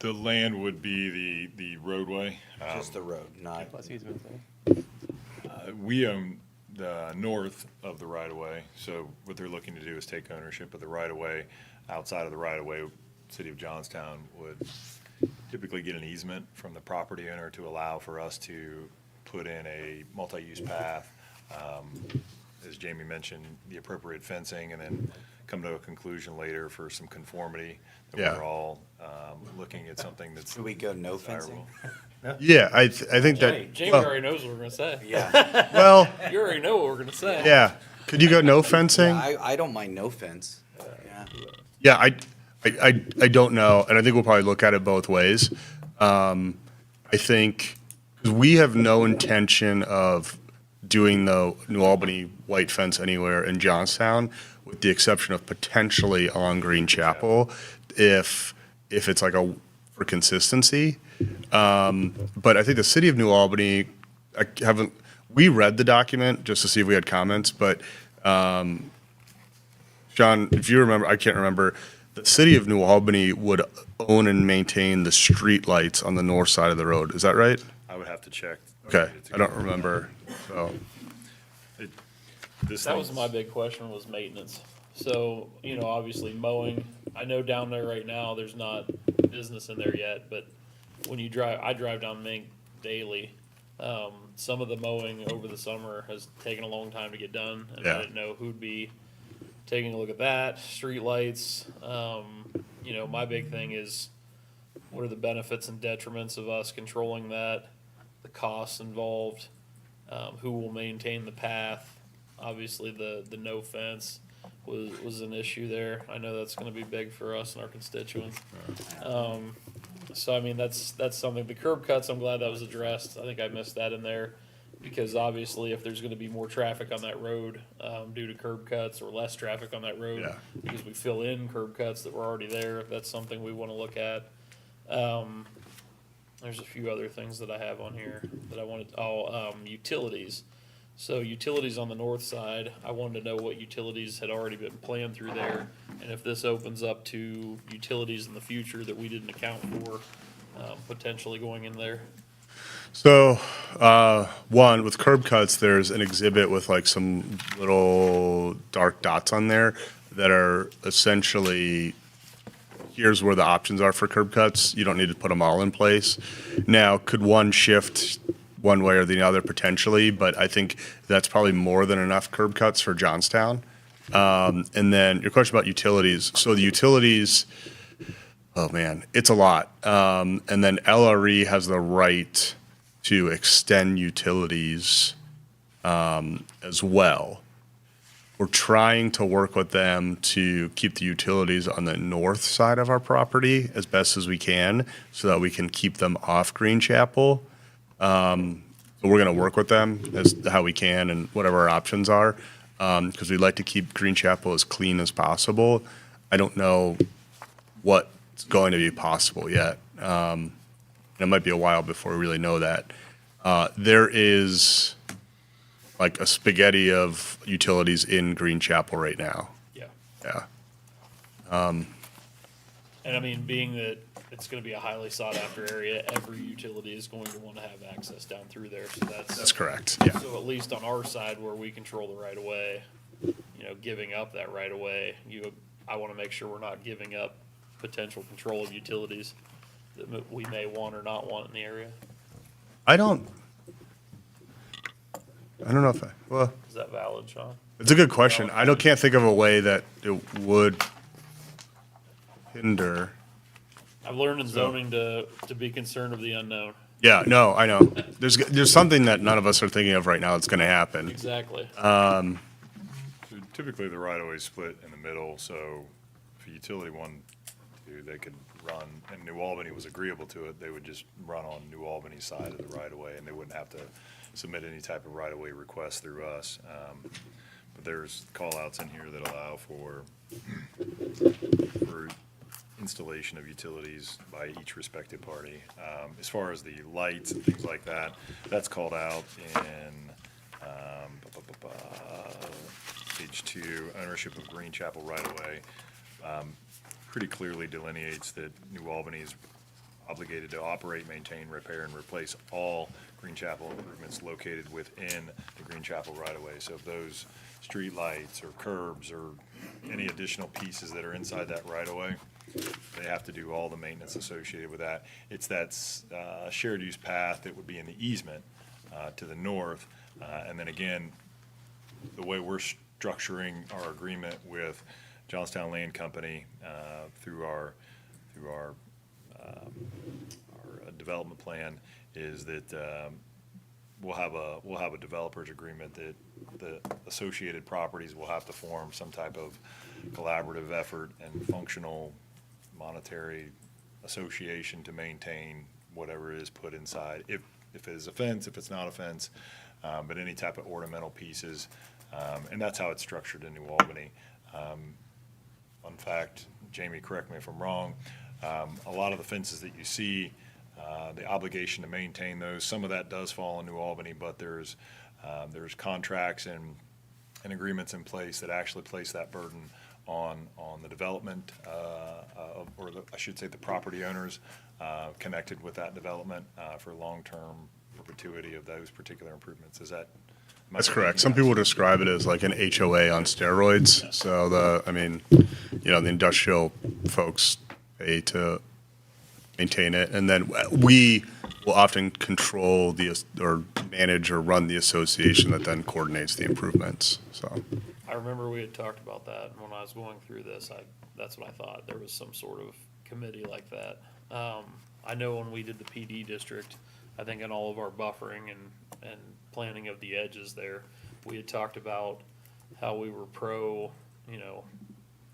Speaker 5: The land would be the roadway.
Speaker 7: Just the road, not,
Speaker 8: Plus easement,
Speaker 5: We own the north of the right-of-way. So what they're looking to do is take ownership of the right-of-way. Outside of the right-of-way, City of Johnstown would typically get an easement from the property owner to allow for us to put in a multi-use path. As Jamie mentioned, the appropriate fencing, and then come to a conclusion later for some conformity. That
Speaker 9: Yeah.
Speaker 5: we're all looking at something that's
Speaker 7: Should we go no fencing?
Speaker 5: desirable.
Speaker 9: Yeah, I think that,
Speaker 3: Jamie
Speaker 9: well,
Speaker 3: already knows what we're gonna say.
Speaker 7: Yeah.
Speaker 9: well,
Speaker 3: You already know what we're gonna say.
Speaker 9: yeah. Could you go no fencing?
Speaker 7: I don't mind no fence. Yeah.
Speaker 9: Yeah, I don't know, and I think we'll probably look at it both ways. I think, 'cause we have no intention of doing the New Albany white fence anywhere in Johnstown, with the exception of potentially on Green Chapel, if it's like for consistency. But I think the city of New Albany, we read the document just to see if we had comments, but, John, if you remember, I can't remember, the city of New Albany would own and maintain the street lights on the north side of the road. Is that right?
Speaker 5: I would have to check.
Speaker 9: Okay, I don't remember, so.
Speaker 5: This
Speaker 3: That was
Speaker 5: thing's-
Speaker 3: my big question, was maintenance. So, obviously mowing, I know down there right now, there's not business in there yet, but when I drive down Mink daily. Some of the mowing over the summer has taken a long time to get done, and
Speaker 9: Yeah.
Speaker 3: I didn't know who'd be taking a look at that, streetlights. My big thing is, what are the benefits and detriments of us controlling that, the costs involved, who will maintain the path? Obviously, the no fence was an issue there. I know that's gonna be big for us and our constituents. So I mean, that's something, the curb cuts, I'm glad that was addressed. I think I missed that in there. Because obviously, if there's gonna be more traffic on that road, due to curb cuts, or less traffic on that road,
Speaker 9: Yeah.
Speaker 3: because we fill in curb cuts that were already there, that's something we wanna look at. There's a few other things that I have on here that I wanted, utilities. So utilities on the north side, I wanted to know what utilities had already been planned through there, and if this opens up to utilities in the future that we didn't account for, potentially going in there.
Speaker 9: So, one, with curb cuts, there's an exhibit with like some little dark dots on there that are essentially, here's where the options are for curb cuts. You don't need to put them all in place. Now, could one shift one way or the other potentially, but I think that's probably more than enough curb cuts for Johnstown. And then your question about utilities. So the utilities, oh man, it's a lot. And then LRE has the right to extend utilities as well. We're trying to work with them to keep the utilities on the north side of our property as best as we can, so that we can keep them off Green Chapel. So we're gonna work with them as how we can and whatever our options are, because we'd like to keep Green Chapel as clean as possible. I don't know what's going to be possible yet. It might be a while before we really know that. There is like a spaghetti of utilities in Green Chapel right now.
Speaker 3: Yeah.
Speaker 9: Yeah.
Speaker 3: And I mean, being that it's gonna be a highly sought after area, every utility is going to wanna have access down through there, so
Speaker 9: That's correct. Yeah.
Speaker 3: So at least on our side where we control the right of way, giving up that right of way, I wanna make sure we're not giving up potential control of utilities that we may want or not want in the area.
Speaker 9: I don't know if well,
Speaker 3: Is that valid, Sean?
Speaker 9: it's a good question. Can't think of a way that it would hinder.
Speaker 3: I've learned in zoning to be concerned of the unknown.
Speaker 9: Yeah, no, I know. There's something that none of us are thinking of right now that's gonna happen.
Speaker 3: Exactly.
Speaker 5: So typically, the right-of-way is split in the middle, so if a utility wanted to, they could run, and New Albany was agreeable to it, they would just run on New Albany's side of the right-of-way, and they wouldn't have to submit any type of right-of-way request through us. But there's call-outs in here that allow for installation of utilities by each respective party. As far as the lights and things like that, that's called out in page 2, ownership of Green Chapel right-of-way. Pretty clearly delineates that New Albany's obligated to operate, maintain, repair, and replace all Green Chapel improvements located within the Green Chapel right-of-way. So if those streetlights or curbs or any additional pieces that are inside that right-of-way, they have to do all the maintenance associated with that. It's that shared use path that would be in the easement to the north. And then again, the way we're structuring our agreement with Johnstown Land Company through our development plan is that we'll have a developer's agreement that the associated properties will have to form some type of collaborative effort and functional monetary association to maintain whatever is put inside. If it is a fence, if it's not a fence, but any type of ornamental pieces. And that's how it's structured in New Albany. Fun fact, Jamie, correct me if I'm wrong, a lot of the fences that you see, the obligation to maintain those, some of that does fall in New Albany, but there's contracts and agreements in place that actually place that burden on the development, I should say the property owners connected with that development for long-term perpetuity of those particular improvements. Is that?
Speaker 9: That's correct. Some people describe it as like an HOA on steroids. So the industrial folks pay to maintain it. And then we will often control or manage or run the association that then coordinates the improvements, so.
Speaker 3: I remember we had talked about that, and when I was going through this, that's what I thought, there was some sort of committee like that. I know when we did the PD district, I think in all of our buffering and planning of the edges there, we had talked about how we were pro,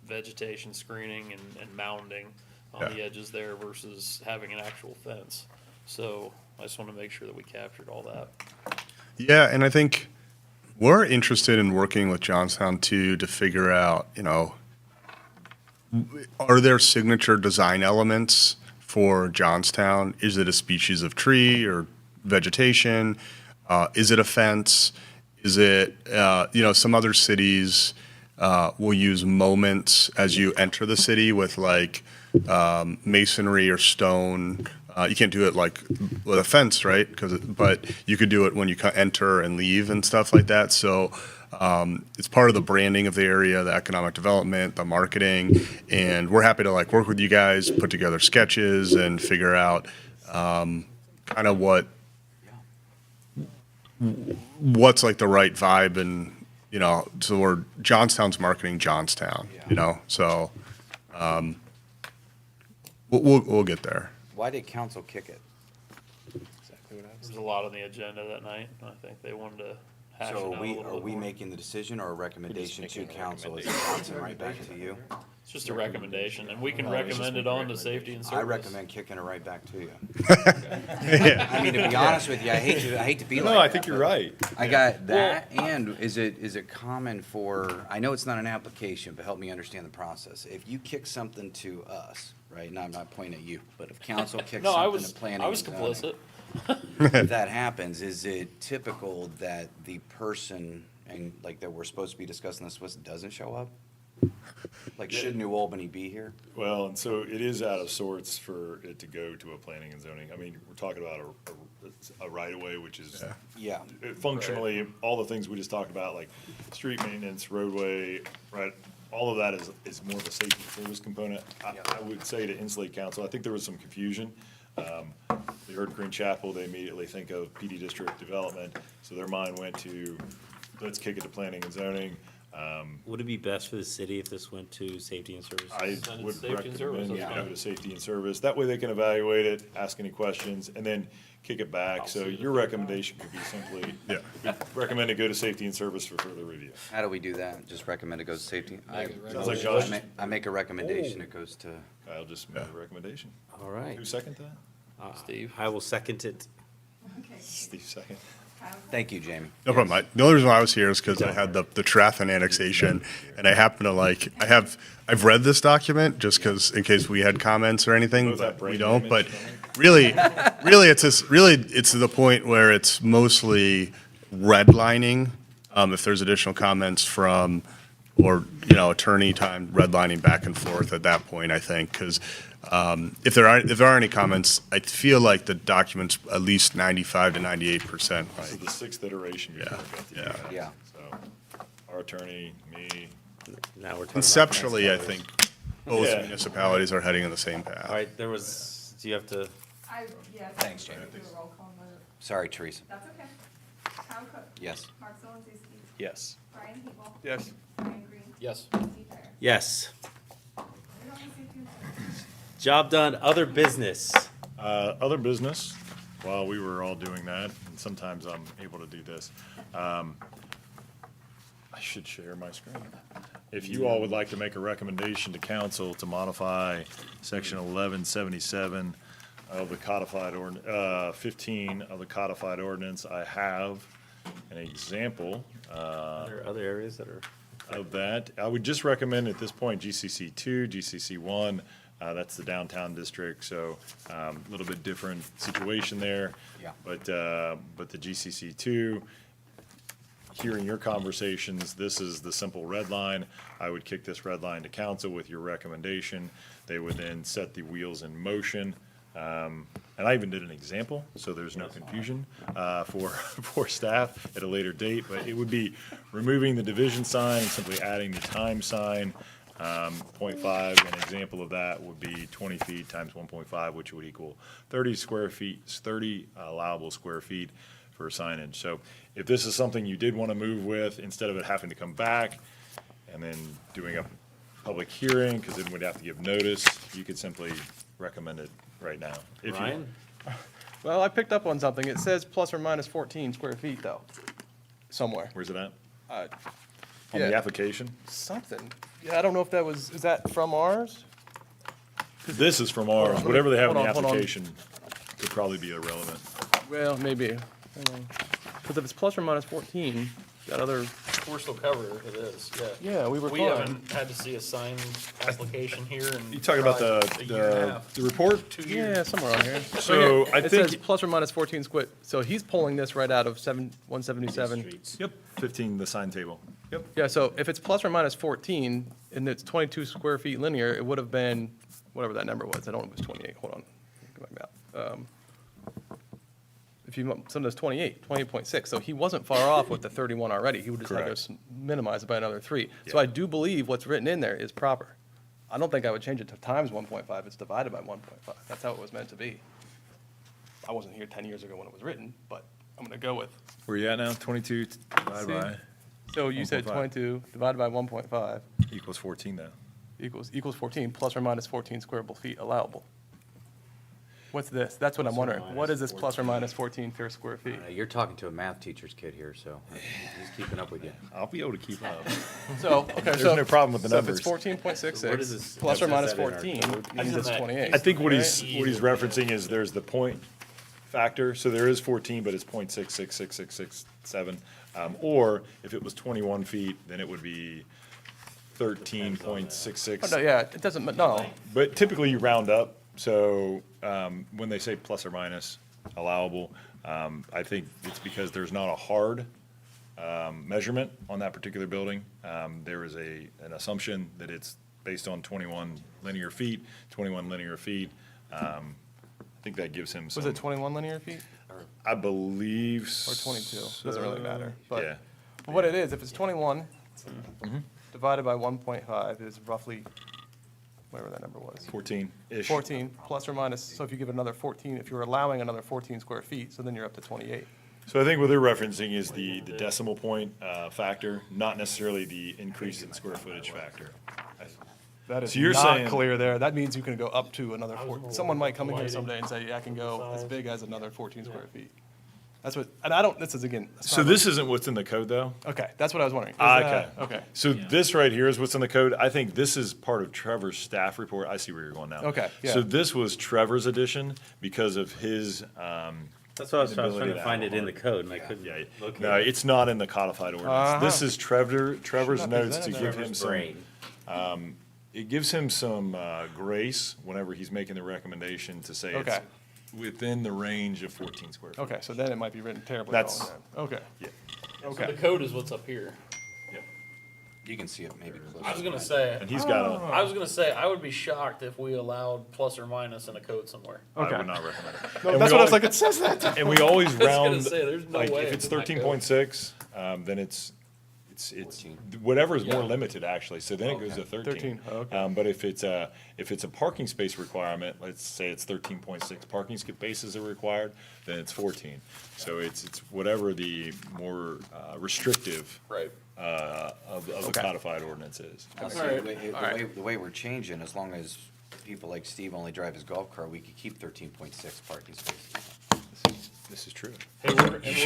Speaker 3: vegetation screening and mounding on the edges there versus having an actual fence. So I just want to make sure that we captured all that.
Speaker 9: Yeah, and I think we're interested in working with Johnstown too to figure out, are there signature design elements for Johnstown? Is it a species of tree or vegetation? Is it a fence? Is it, some other cities will use moments as you enter the city with like masonry or stone. You can't do it like with a fence, right? But you could do it when you enter and leave and stuff like that. So it's part of the branding of the area, the economic development, the marketing, and we're happy to like work with you guys, put together sketches and figure out kind of what's like the right vibe and, so we're Johnstown's marketing Johnstown, so we'll get there.
Speaker 7: Why did council kick it?
Speaker 3: There's a lot on the agenda that night, and I think they wanted to hash it out a
Speaker 7: So
Speaker 3: little bit
Speaker 7: are we
Speaker 3: more.
Speaker 7: making the decision or a recommendation to
Speaker 8: making a
Speaker 7: council? Is it
Speaker 8: recommendation.
Speaker 7: bouncing right back to you?
Speaker 3: It's just a recommendation, and we can
Speaker 8: No, it's just
Speaker 3: recommend it
Speaker 8: make a
Speaker 3: on to safety and service.
Speaker 7: I recommend kicking it right back to you.
Speaker 9: Yeah.
Speaker 7: I mean, to be honest with you, I hate to be like
Speaker 5: No, I
Speaker 7: that,
Speaker 5: think you're
Speaker 7: but
Speaker 5: right.
Speaker 7: I got that, and is it common for, I know it's not an application, but help me understand the process. If you kick something to us, right, and I'm not pointing at you, but if council kicks
Speaker 3: No,
Speaker 7: something to planning.
Speaker 3: I was
Speaker 7: and zoning,
Speaker 3: complicit.
Speaker 7: If that happens, is it typical that the person, and like that we're supposed to be discussing this with, doesn't show up? Like, should New Albany be here?
Speaker 5: Well, and so it is out of sorts for it to go to a planning and zoning. I mean, we're talking about a right-of-way, which is
Speaker 7: Yeah.
Speaker 5: functionally, all the things we just talked about, like street maintenance, roadway, right? All of that is more of a safety service component. I would say to insulate council, I think there was some confusion. They heard Green Chapel, they immediately think of PD district development, so their mind went to, let's kick it to planning and zoning.
Speaker 1: Would it be best for the city if this went to safety and service?
Speaker 5: I
Speaker 3: Send it to
Speaker 5: would
Speaker 3: safety and service,
Speaker 5: recommend
Speaker 3: that's
Speaker 5: go
Speaker 3: fine.
Speaker 5: to safety and service. That way they can evaluate it, ask any questions, and then kick it back. So your recommendation could be simply, recommend it go to safety and service for further review.
Speaker 7: How do we do that? Just recommend it goes to safety?
Speaker 5: Sounds like Josh,
Speaker 7: I make a recommendation, it goes to,
Speaker 5: I'll just make a recommendation.
Speaker 1: All right.
Speaker 5: Who second that?
Speaker 3: Steve?
Speaker 1: I will second it.
Speaker 2: Okay.
Speaker 5: Steve second.
Speaker 7: thank you, Jamie.
Speaker 9: No problem. The only reason why I was here is because I had the Trathan annexation, and I happen to I've read this document just because in case we had comments or anything,
Speaker 5: Was that
Speaker 9: but we
Speaker 5: brain
Speaker 9: don't. But
Speaker 5: damage?
Speaker 9: really, it's to the point where it's mostly redlining. If there's additional comments from or, you know, attorney time redlining back and forth at that point, I think, because if there are any comments, I feel like the document's at least 95 to 98%.
Speaker 5: This is the sixth iteration before it got to you
Speaker 9: Yeah.
Speaker 5: guys.
Speaker 7: Yeah.
Speaker 5: So, our attorney, me,
Speaker 1: Now we're talking about
Speaker 9: Conceptually, I
Speaker 1: next
Speaker 9: think both
Speaker 5: Yeah.
Speaker 9: municipalities are heading in the same path.
Speaker 1: All right, there was, do you have to,
Speaker 2: Yeah.
Speaker 7: Thanks, Jamie.
Speaker 2: Do a roll call vote.
Speaker 7: Sorry, Teresa.
Speaker 2: That's okay. Kyle Cook.
Speaker 7: Yes.
Speaker 2: Mark Solenzewski.
Speaker 8: Yes.
Speaker 2: Brian Hebel.
Speaker 4: Yes.
Speaker 2: Brian Green.
Speaker 3: Yes.
Speaker 2: Steve Dyer.
Speaker 1: yes.
Speaker 2: We don't want to say too much.
Speaker 1: Job done, other business.
Speaker 5: Other business, while we were all doing that, and sometimes I'm able to do this, I should share my screen. If you all would like to make a recommendation to council to modify section 1177 of the codified 15 of the codified ordinance, I have an example,
Speaker 1: Are there other areas that are?
Speaker 5: of that. I would just recommend at this point GCC 2, GCC 1, that's the downtown district, so a little bit different situation there.
Speaker 7: Yeah.
Speaker 5: But the GCC 2, hearing your conversations, this is the simple red line. I would kick this red line to council with your recommendation. They would then set the wheels in motion. And I even did an example, so there's no confusion for staff at a later date. But it would be removing the division sign and simply adding the time sign. 0.5, an example of that would be 20 feet times 1.5, which would equal 30 square feet, 30 allowable square feet for signage. So if this is something you did want to move with, instead of it having to come back and then doing a public hearing, because then we'd have to give notice, you could simply recommend it right now. If you-
Speaker 1: Ryan?
Speaker 4: Well, I picked up on something. It says plus or minus 14 square feet, though, somewhere.
Speaker 5: Where's it at?
Speaker 4: Uh,
Speaker 5: On the
Speaker 4: yeah.
Speaker 5: application?
Speaker 4: Something. Yeah, I don't know if that was, is that from ours?
Speaker 5: This is from
Speaker 4: Hold
Speaker 5: ours.
Speaker 4: on,
Speaker 5: Whatever they have in the
Speaker 4: hold on.
Speaker 5: application could probably be irrelevant.
Speaker 4: Well, maybe. Because if it's plus or minus 14, that other,
Speaker 3: We're still covered, it is, yeah.
Speaker 4: yeah, we were
Speaker 3: We
Speaker 4: fine.
Speaker 3: haven't had to see a signed application here and.
Speaker 5: You talking about
Speaker 3: a year and a half,
Speaker 5: the report?
Speaker 3: 2 years.
Speaker 4: Yeah, somewhere on here.
Speaker 5: So
Speaker 4: Right here.
Speaker 5: I
Speaker 4: It says
Speaker 5: think,
Speaker 4: plus or minus 14 square, so he's pulling this right out of 177.
Speaker 1: Streets.
Speaker 5: yep, 15, the sign table. Yep.
Speaker 4: Yeah, so if it's plus or minus 14, and it's 22 square feet linear, it would have been, whatever that number was, I don't know if it was 28, hold on. Go back out. If you, sometimes 28, 28.6, so he wasn't far off with the 31 already, he would just have to
Speaker 5: Correct.
Speaker 4: minimize it by another 3. So
Speaker 5: Yeah.
Speaker 4: I do believe what's written in there is proper. I don't think I would change it to times 1.5, it's divided by 1.5, that's how it was meant to be. I wasn't here 10 years ago when it was written, but I'm gonna go with.
Speaker 5: Where you at now? 22 divided
Speaker 4: See?
Speaker 5: by
Speaker 4: So you said
Speaker 5: 1.5.
Speaker 4: 22 divided by 1.5
Speaker 5: equals 14 though.
Speaker 4: equals 14, plus or minus 14 squareable feet allowable. What's this? That's what I'm wondering. What is this plus or minus 14 fair square feet?
Speaker 7: You're talking to a math teacher's kid here, so he's keeping up with you.
Speaker 5: I'll be able to keep up.
Speaker 4: So, okay,
Speaker 5: There's
Speaker 4: so.
Speaker 5: no problem with the
Speaker 4: So if
Speaker 5: numbers.
Speaker 4: it's
Speaker 1: Where does
Speaker 4: 14.66,
Speaker 1: this-
Speaker 4: plus or
Speaker 1: what
Speaker 4: minus
Speaker 1: says that in our
Speaker 4: 14,
Speaker 1: code?
Speaker 4: means it's 28.
Speaker 5: I think what
Speaker 4: right?
Speaker 5: he's referencing is there's the point factor, so there is 14, but it's 0.666667. Or if it was 21 feet, then it would be 13.66.
Speaker 4: Oh, no, yeah, it doesn't, no,
Speaker 5: But typically you round up, so when they say plus or minus allowable, I think it's because there's not a hard measurement on that particular building. There is an assumption that it's based on 21 linear feet, 21 linear feet. I think that gives him some.
Speaker 4: was it 21 linear feet
Speaker 5: I believe.
Speaker 4: or 22? Doesn't really matter, but.
Speaker 5: Yeah.
Speaker 4: But what it is, if it's 21 divided by 1.5 is roughly, whatever that number was.
Speaker 5: 14-ish.
Speaker 4: 14 plus or minus, so if you give it another 14, if you're allowing another 14 square feet, so then you're up to 28.
Speaker 5: So I think what they're referencing is the decimal point factor, not necessarily the increase in square footage factor.
Speaker 4: That is
Speaker 5: So you're
Speaker 4: not
Speaker 5: saying-
Speaker 4: clear there. That means you can go up to another 14. Someone might come in here someday and say, yeah, I can go as big as another 14 square feet. That's what, and I don't, this is again. that's
Speaker 5: So
Speaker 4: not
Speaker 5: this isn't what's in the code, though?
Speaker 4: like- Okay, that's what I was wondering. Is
Speaker 5: Ah,
Speaker 4: that-
Speaker 5: okay.
Speaker 4: Okay,
Speaker 5: So this right here is what's in the code. I think this is part of Trevor's staff report. I see where you're going now.
Speaker 4: Okay, yeah.
Speaker 5: So this was Trevor's addition because of his,
Speaker 1: That's what I was trying
Speaker 5: Ability
Speaker 1: to
Speaker 5: to
Speaker 1: find it in the
Speaker 5: allocate.
Speaker 1: code and I couldn't
Speaker 5: yeah,
Speaker 1: locate
Speaker 5: no,
Speaker 1: it.
Speaker 5: it's not in the codified ordinance. This is Trevor's
Speaker 4: Should not be
Speaker 5: notes to
Speaker 4: that
Speaker 5: give
Speaker 4: there.
Speaker 5: him some,
Speaker 1: Brain.
Speaker 5: it gives him some grace whenever he's making the recommendation to say it's
Speaker 4: Okay.
Speaker 5: within the range of 14 square feet.
Speaker 4: okay, so then it might be written terribly
Speaker 5: That's-
Speaker 4: wrong then. Okay,
Speaker 5: Yeah.
Speaker 3: So
Speaker 4: okay.
Speaker 3: the code is what's up here.
Speaker 5: Yep.
Speaker 7: You can see it maybe closer.
Speaker 3: I was gonna say,
Speaker 5: And he's got a,
Speaker 3: I was gonna say, I would be shocked if we allowed plus or minus in a code somewhere.
Speaker 5: I
Speaker 4: Okay.
Speaker 5: would not recommend it.
Speaker 4: No,
Speaker 5: And
Speaker 4: that's
Speaker 5: we
Speaker 4: what I was
Speaker 5: always-
Speaker 4: like, it says that.
Speaker 5: And we always
Speaker 3: was gonna
Speaker 5: round,
Speaker 3: say, there's no
Speaker 5: like,
Speaker 3: way
Speaker 5: if it's
Speaker 3: it's in that code.
Speaker 5: 13.6, then it's
Speaker 7: 14.
Speaker 5: whatever is more
Speaker 3: Yeah.
Speaker 5: limited, actually, so then it goes to 13.
Speaker 4: 13, okay.
Speaker 5: But if it's a parking space requirement, let's say it's 13.6 parking spaces are required, then it's 14. So it's whatever the more restrictive
Speaker 3: Right.
Speaker 5: of the
Speaker 4: Okay.
Speaker 5: codified ordinance is.
Speaker 7: Also,
Speaker 3: Alright.
Speaker 7: the way we're changing, as long as people like Steve only drive his golf cart, we could keep 13.6 parking spaces.
Speaker 5: This is true.
Speaker 3: Hey, we're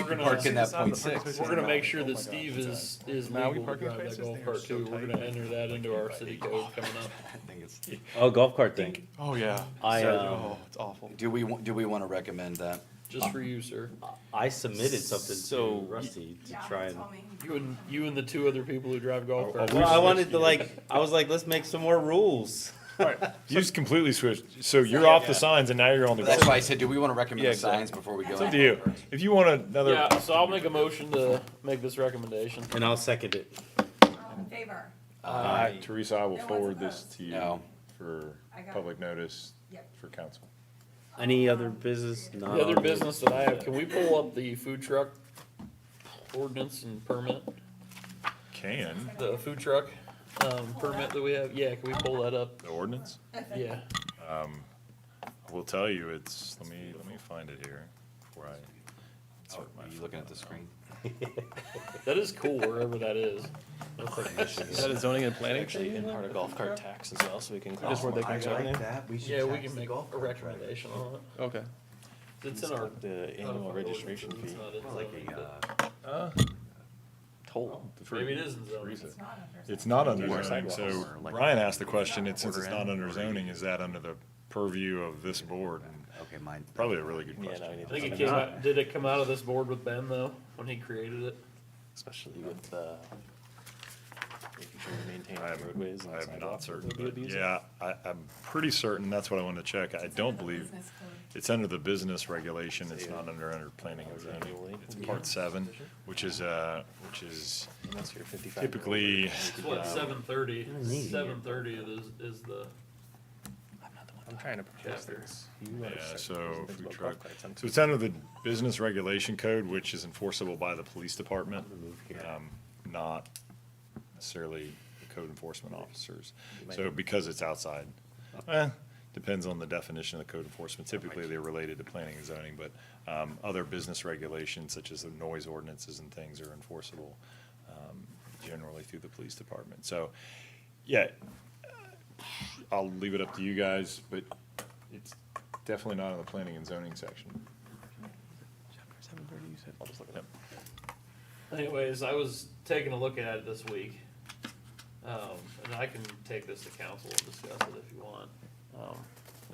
Speaker 3: gonna,
Speaker 7: Park in that
Speaker 4: It's not
Speaker 7: point
Speaker 4: the parking
Speaker 7: six.
Speaker 4: spaces
Speaker 3: we're gonna
Speaker 4: now.
Speaker 3: make sure
Speaker 4: Oh my
Speaker 3: that
Speaker 4: God,
Speaker 3: Steve
Speaker 4: it's
Speaker 3: is
Speaker 4: Maui
Speaker 3: legal to
Speaker 4: parking
Speaker 3: drive that
Speaker 4: spaces,
Speaker 3: golf
Speaker 4: they are
Speaker 3: cart
Speaker 4: so
Speaker 3: too. We're
Speaker 4: tight.
Speaker 3: gonna enter that into our city code coming up.
Speaker 7: I think it's,
Speaker 1: Oh, golf cart thing.
Speaker 4: Oh, yeah.
Speaker 1: I,
Speaker 4: Oh, it's awful.
Speaker 7: do we want to recommend that?
Speaker 3: Just for you, sir.
Speaker 1: I submitted something
Speaker 8: So-
Speaker 1: to Rusty to
Speaker 2: Yeah,
Speaker 1: try and.
Speaker 2: told me.
Speaker 3: You and the two other people who drive golf carts.
Speaker 1: Well, I wanted to I was like, let's make some more rules.
Speaker 5: You just completely switched, so you're off the signs and now you're on the golf.
Speaker 7: That's why I said, do we want to recommend
Speaker 5: Yeah,
Speaker 7: the signs before we go?
Speaker 5: It's up to you. If you want another.
Speaker 3: Yeah, so I'll make a motion to make this recommendation.
Speaker 1: And I'll second it.
Speaker 2: All in favor?
Speaker 5: Teresa, I will
Speaker 2: No one's
Speaker 5: forward this
Speaker 2: opposed.
Speaker 5: to you
Speaker 7: No.
Speaker 5: for
Speaker 2: I got it.
Speaker 5: public notice
Speaker 2: Yep.
Speaker 5: for council.
Speaker 1: Any other business? Not
Speaker 3: The other
Speaker 1: on
Speaker 3: business that I have, can we pull up the food truck ordinance and permit?
Speaker 5: Can,
Speaker 3: The food truck, permit that we have? Yeah, can we pull that up?
Speaker 5: the ordinance?
Speaker 3: Yeah.
Speaker 5: I will tell you, it's, let me find it here before I insert my.
Speaker 7: Are you looking at the screen?
Speaker 3: That is cool wherever that is.
Speaker 8: Is that a zoning and planning thing? And part of golf cart tax as well, so we can.
Speaker 4: Just where they can zone in?
Speaker 3: Yeah, we can make a recommendation on it.
Speaker 4: Okay.
Speaker 3: It's in our.
Speaker 8: The annual registration fee.
Speaker 3: It's not in zoning, but
Speaker 8: Toll.
Speaker 3: maybe it is in zoning.
Speaker 2: It's not under.
Speaker 5: It's not under
Speaker 8: More
Speaker 5: zoning, so
Speaker 8: sidewalks or like-
Speaker 5: Brian asked the question, since it's
Speaker 8: Quarter
Speaker 5: not
Speaker 8: end
Speaker 5: under zoning, is that under the purview of this board? And
Speaker 7: Okay, mine.
Speaker 5: Probably a really good
Speaker 8: Yeah,
Speaker 5: question.
Speaker 8: no, we need
Speaker 3: I think
Speaker 8: to,
Speaker 3: it came out, did it come out of this board with Ben though, when he created it?
Speaker 8: especially with, making sure we maintain
Speaker 5: I
Speaker 8: our
Speaker 5: am,
Speaker 8: roadways and
Speaker 5: I am
Speaker 8: sidewalks.
Speaker 5: not certain,
Speaker 8: that we
Speaker 5: but
Speaker 8: abuse.
Speaker 5: yeah, I'm pretty certain, that's what I wanted to check. I don't believe,
Speaker 2: Business code.
Speaker 5: it's under the business regulation, it's not under planning and zoning.
Speaker 8: Annually.
Speaker 5: It's part 7, which is
Speaker 8: And that's your 55.
Speaker 5: typically,
Speaker 3: It's what, 7:30? 7:30 is the,
Speaker 8: I'm trying to propose
Speaker 3: Chapter.
Speaker 8: this. You
Speaker 5: yeah,
Speaker 8: understand
Speaker 5: so
Speaker 8: things
Speaker 5: food
Speaker 8: about
Speaker 5: truck.
Speaker 8: golf carts. I'm
Speaker 5: So it's under the business regulation code, which is enforceable by the police department, not necessarily the code enforcement officers. So because it's outside, depends on the definition of the code enforcement. Typically, they're related to planning and zoning, but other business regulations such as the noise ordinances and things are enforceable generally through the police department. So, yeah, I'll leave it up to you guys, but it's definitely not in the planning and zoning section.
Speaker 8: 7:30, you said? I'll just look it up.
Speaker 3: anyways, I was taking a look at it this week. And I can take this to council and discuss it if you want.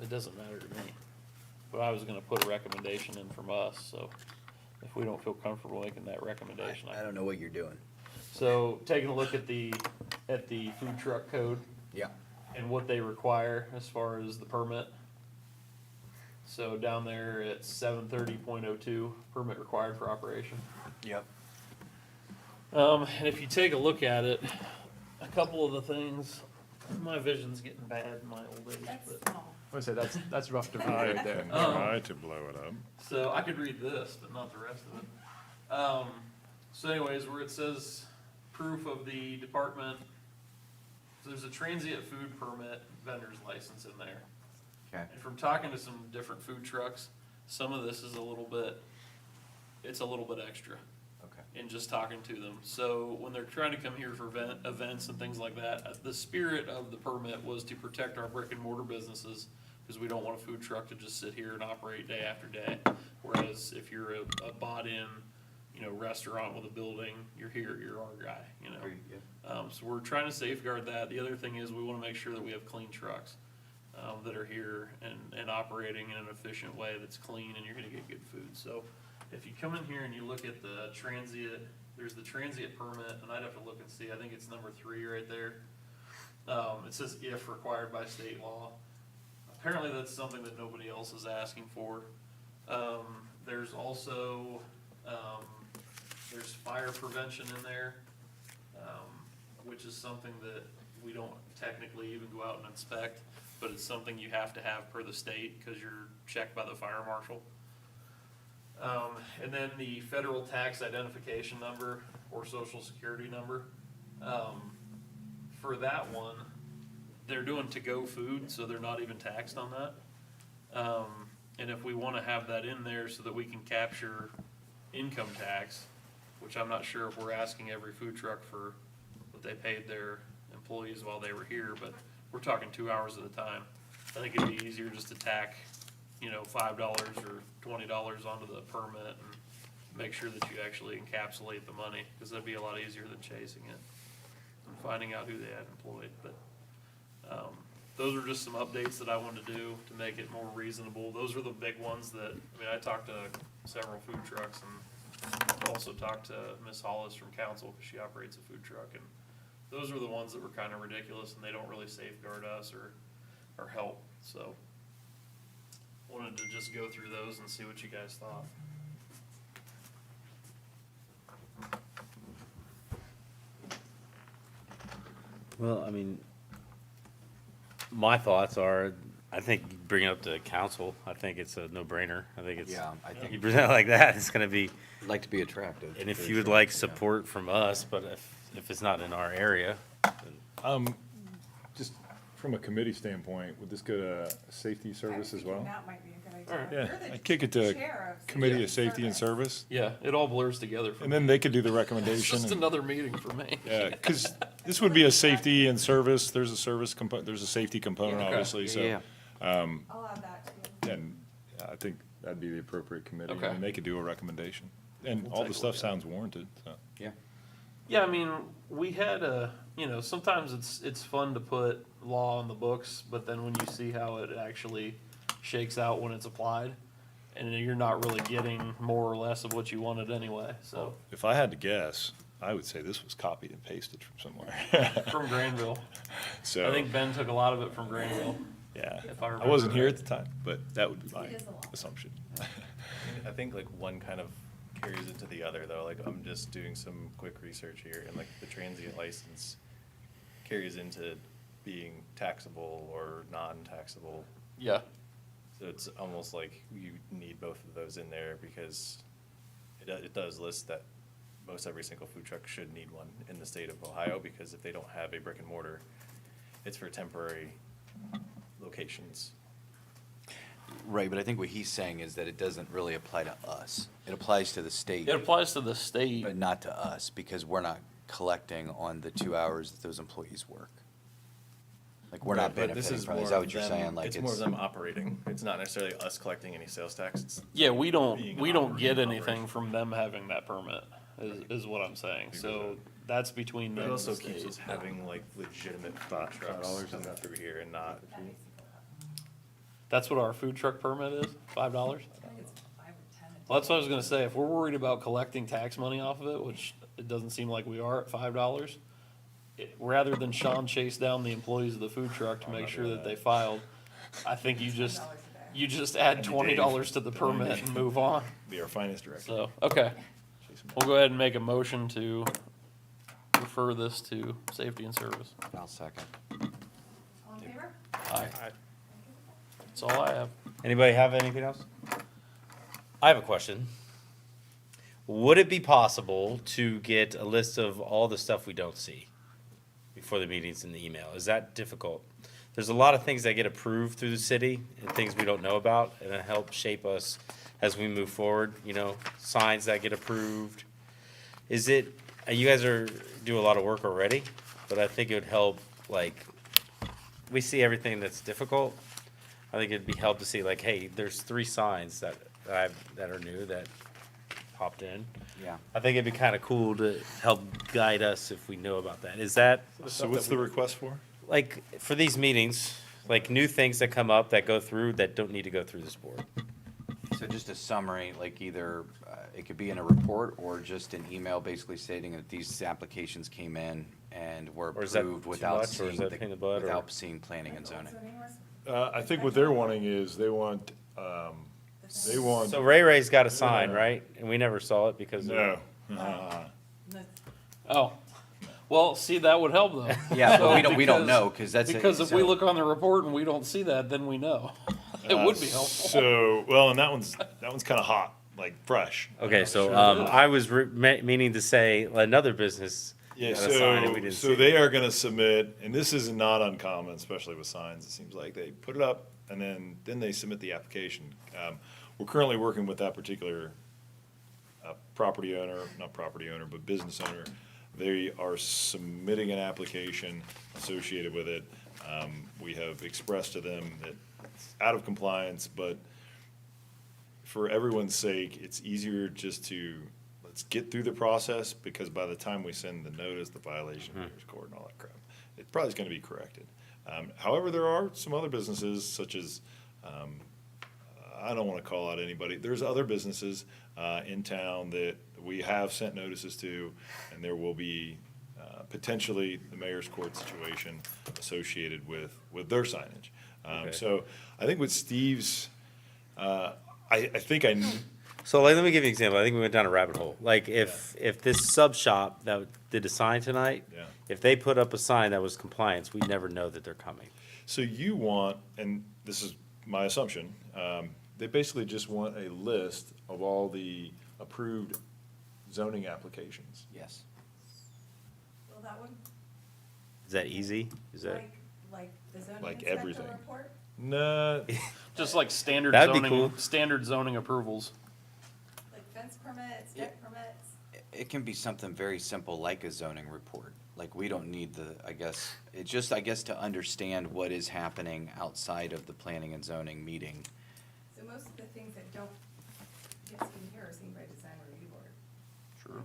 Speaker 3: It doesn't matter to me. But I was gonna put a recommendation in from us, so if we don't feel comfortable making that recommendation,
Speaker 7: I don't know what you're doing.
Speaker 3: So, taking a look at the food truck code
Speaker 7: Yeah.
Speaker 3: and what they require as far as the permit. So down there it's 730.02, permit required for operation.
Speaker 7: Yep.
Speaker 3: And if you take a look at it, a couple of the things, my vision's getting bad in my old age,
Speaker 2: That's
Speaker 3: but,
Speaker 2: small.
Speaker 4: I would say that's rough to read
Speaker 5: I
Speaker 4: right there.
Speaker 5: can try to blow it up.
Speaker 3: so I could read this, but not the rest of it. So anyways, where it says proof of the department, so there's a transient food permit vendor's license in there.
Speaker 7: Okay.
Speaker 3: And from talking to some different food trucks, some of this is a little bit extra
Speaker 7: Okay.
Speaker 3: in just talking to them. So when they're trying to come here for events and things like that, the spirit of the permit was to protect our brick and mortar businesses, because we don't want a food truck to just sit here and operate day after day. Whereas if you're a bought-in, restaurant with a building, you're here, you're our guy, So we're trying to safeguard that. The other thing is we wanna make sure that we have clean trucks that are here and operating in an efficient way that's clean, and you're gonna get good food. So if you come in here and you look at the transient, there's the transient permit, and I'd have to look and see, I think it's number 3 right there. It says if required by state law. Apparently that's something that nobody else is asking for. There's also, there's fire prevention in there, which is something that we don't technically even go out and inspect, but it's something you have to have per the state, cause you're checked by the fire marshal. And then the federal tax identification number or social security number, for that one, they're doing to-go food, so they're not even taxed on that. And if we wanna have that in there so that we can capture income tax, which I'm not sure if we're asking every food truck for what they paid their employees while they were here, but we're talking 2 hours at a time. I think it'd be easier just to tack, $5 or $20 onto the permit and make sure that you actually encapsulate the money, because that'd be a lot easier than chasing it and finding out who they had employed, but, those are just some updates that I wanted to do to make it more reasonable. Those are the big ones that, I talked to several food trucks and also talked to Ms. Hollis from council, because she operates a food truck, and those are the ones that were kind of ridiculous and they don't really safeguard us or help, so. Wanted to just go through those and see what you guys thought.
Speaker 1: Well, my thoughts are, I think you bring it up to council. I think it's a no-brainer. I think it's,
Speaker 7: Yeah, I think
Speaker 1: you present it like that, it's gonna be,
Speaker 7: I'd like to be attractive.
Speaker 1: and if
Speaker 7: for
Speaker 1: you would
Speaker 7: sure.
Speaker 1: like
Speaker 7: Yeah.
Speaker 1: support from us, but if it's not in our area, then
Speaker 5: Just from a committee standpoint, would this go to safety service as well?
Speaker 2: That might be a good
Speaker 3: Alright.
Speaker 2: idea.
Speaker 5: Yeah,
Speaker 2: You're the
Speaker 5: I'd kick it to
Speaker 2: chair of
Speaker 5: Committee of Safety and Service,
Speaker 3: Yeah, it all blurs together for
Speaker 5: and
Speaker 3: me.
Speaker 5: then they could do the
Speaker 3: It's
Speaker 5: recommendation.
Speaker 3: just
Speaker 5: and-
Speaker 3: another meeting for me.
Speaker 5: Yeah, because this would be a safety and service, there's a service there's a safety component,
Speaker 3: Okay.
Speaker 5: obviously, so.
Speaker 7: Yeah.
Speaker 2: I'll add that too.
Speaker 5: And I think that'd be the appropriate committee,
Speaker 3: Okay.
Speaker 5: and they could do a recommendation. And
Speaker 3: We'll
Speaker 5: all
Speaker 3: take
Speaker 5: the
Speaker 3: a
Speaker 5: stuff
Speaker 3: look at it.
Speaker 5: sounds warranted, so.
Speaker 7: Yeah.
Speaker 3: Yeah, we had sometimes it's fun to put law on the books, but then when you see how it actually shakes out when it's applied, and you're not really getting more or less of what you wanted anyway, so,
Speaker 5: If I had to guess, I would say this was copied and pasted from somewhere.
Speaker 3: from Granville.
Speaker 5: So,
Speaker 3: I think Ben took a lot of it from Granville.
Speaker 5: yeah,
Speaker 3: if I
Speaker 5: I
Speaker 3: remember
Speaker 5: wasn't here
Speaker 3: right.
Speaker 5: at the time, but that would be my
Speaker 2: It is a lot.
Speaker 5: assumption.
Speaker 8: I think like one kind of carries into the other though, like I'm just doing some quick research here and like the transient license carries into being taxable or non-taxable.
Speaker 3: Yeah,
Speaker 8: So it's almost like you need both of those in there because it does list that most every single food truck should need one in the state of Ohio, because if they don't have a brick and mortar, it's for temporary locations.
Speaker 7: Right, but I think what he's saying is that it doesn't really apply to us. It applies to the state,
Speaker 3: it applies to the state.
Speaker 7: but not to us, because we're not collecting on the 2 hours that those employees work. Like, we're not
Speaker 8: But this
Speaker 7: benefiting
Speaker 8: is
Speaker 7: from it. Is
Speaker 8: more
Speaker 7: that
Speaker 8: of
Speaker 7: what you're
Speaker 8: them-
Speaker 7: saying? Like,
Speaker 8: It's more of them operating. It's not necessarily us collecting any sales tax. It's
Speaker 3: Yeah, we don't
Speaker 8: being
Speaker 3: get
Speaker 8: operating
Speaker 3: anything
Speaker 8: operation.
Speaker 3: from them having that permit, is what I'm saying, so that's between
Speaker 8: But
Speaker 3: them
Speaker 8: it
Speaker 3: and the
Speaker 8: also keeps
Speaker 3: state.
Speaker 8: us having like legitimate food trucks coming through here and not.
Speaker 3: That's what our food truck permit is, $5?
Speaker 2: I think it's 5 or 10.
Speaker 3: Well, that's what I was gonna say, if we're worried about collecting tax money off of it, which it doesn't seem like we are at $5, rather than Sean chase down the employees of the food truck to make sure that they filed, I think you just add $20 to the permit and move on.
Speaker 5: Be our finance director.
Speaker 3: So, okay, we'll go ahead and make a motion to refer this to safety and service.
Speaker 7: I'll second.
Speaker 2: All in favor?
Speaker 3: Aye. That's all I have.
Speaker 1: anybody have anything else? I have a question. Would it be possible to get a list of all the stuff we don't see before the meetings in the email? Is that difficult? There's a lot of things that get approved through the city and things we don't know about, and it helps shape us as we move forward, signs that get approved. Is it, you guys do a lot of work already, but I think it would help, we see everything that's difficult. I think it'd be help to see hey, there's 3 signs that are new that popped in.
Speaker 7: Yeah.
Speaker 1: I think it'd be kind of cool to help guide us if we know about that. Is that,
Speaker 5: So what's the request for?
Speaker 1: for these meetings, new things that come up that go through that don't need to go through this board?
Speaker 7: So just a summary, either, it could be in a report or just an email basically stating that these applications came in and were
Speaker 1: Or is that
Speaker 7: approved
Speaker 1: too
Speaker 7: without
Speaker 1: much, or is
Speaker 7: seeing,
Speaker 1: that a pain in the butt, or-
Speaker 7: without seeing planning and zoning.
Speaker 2: Zoning was-
Speaker 5: I think what they're wanting is they want,
Speaker 1: So Ray Ray's got a sign, right? And we never saw it because of.
Speaker 5: no.
Speaker 2: The-
Speaker 3: Oh, Well, see, that would help though.
Speaker 7: Yeah, but
Speaker 3: So,
Speaker 7: we don't
Speaker 3: because-
Speaker 7: know, because that's.
Speaker 3: Because if we
Speaker 7: so-
Speaker 3: look on the report and we don't see that, then we know. It would be helpful.
Speaker 5: So, well, and that one's kind of hot, like fresh.
Speaker 1: Okay, so,
Speaker 3: Sure
Speaker 1: I was meaning to say another business.
Speaker 5: Yeah,
Speaker 1: got a sign and we
Speaker 5: so,
Speaker 1: didn't
Speaker 5: so
Speaker 1: see
Speaker 5: they
Speaker 1: it.
Speaker 5: are gonna submit, and this is not uncommon, especially with signs, it seems like, they put it up and then they submit the application. We're currently working with that particular, property owner, not property owner, but business owner. They are submitting an application associated with it. We have expressed to them that it's out of compliance, but for everyone's sake, it's easier just to, let's get through the process, because by the time we send the notice, the violation, mayor's court and all that crap, it probably is gonna be corrected. However, there are some other businesses such as, I don't wanna call out anybody, there's other businesses, in town that we have sent notices to, and there will be, potentially the mayor's court situation associated with their signage.
Speaker 1: Okay.
Speaker 5: So I think with Steve's, I think I,
Speaker 1: So like, let me give you an example. I think we went down a rabbit hole. Like if this sub shop that did a sign tonight,
Speaker 5: Yeah.
Speaker 1: if they put up a sign that was compliance, we'd never know that they're coming.
Speaker 5: so you want, and this is my assumption, they basically just want a list of all the approved zoning applications.
Speaker 7: Yes.
Speaker 2: Will that one,
Speaker 1: Is that easy? Is that?
Speaker 2: like the zoning
Speaker 5: Like
Speaker 2: inspector
Speaker 5: everything.
Speaker 2: report?
Speaker 5: Nah,
Speaker 3: Just like standard
Speaker 1: That'd be
Speaker 3: zoning,
Speaker 1: cool.
Speaker 3: standard zoning approvals.
Speaker 2: Like fence permits, deck permits?
Speaker 7: It can be something very simple like a zoning report. Like, we don't need I guess, it's just, I guess, to understand what is happening outside of the planning and zoning meeting.
Speaker 2: So most of the things that don't get seen here are seen by design review board.
Speaker 3: Sure.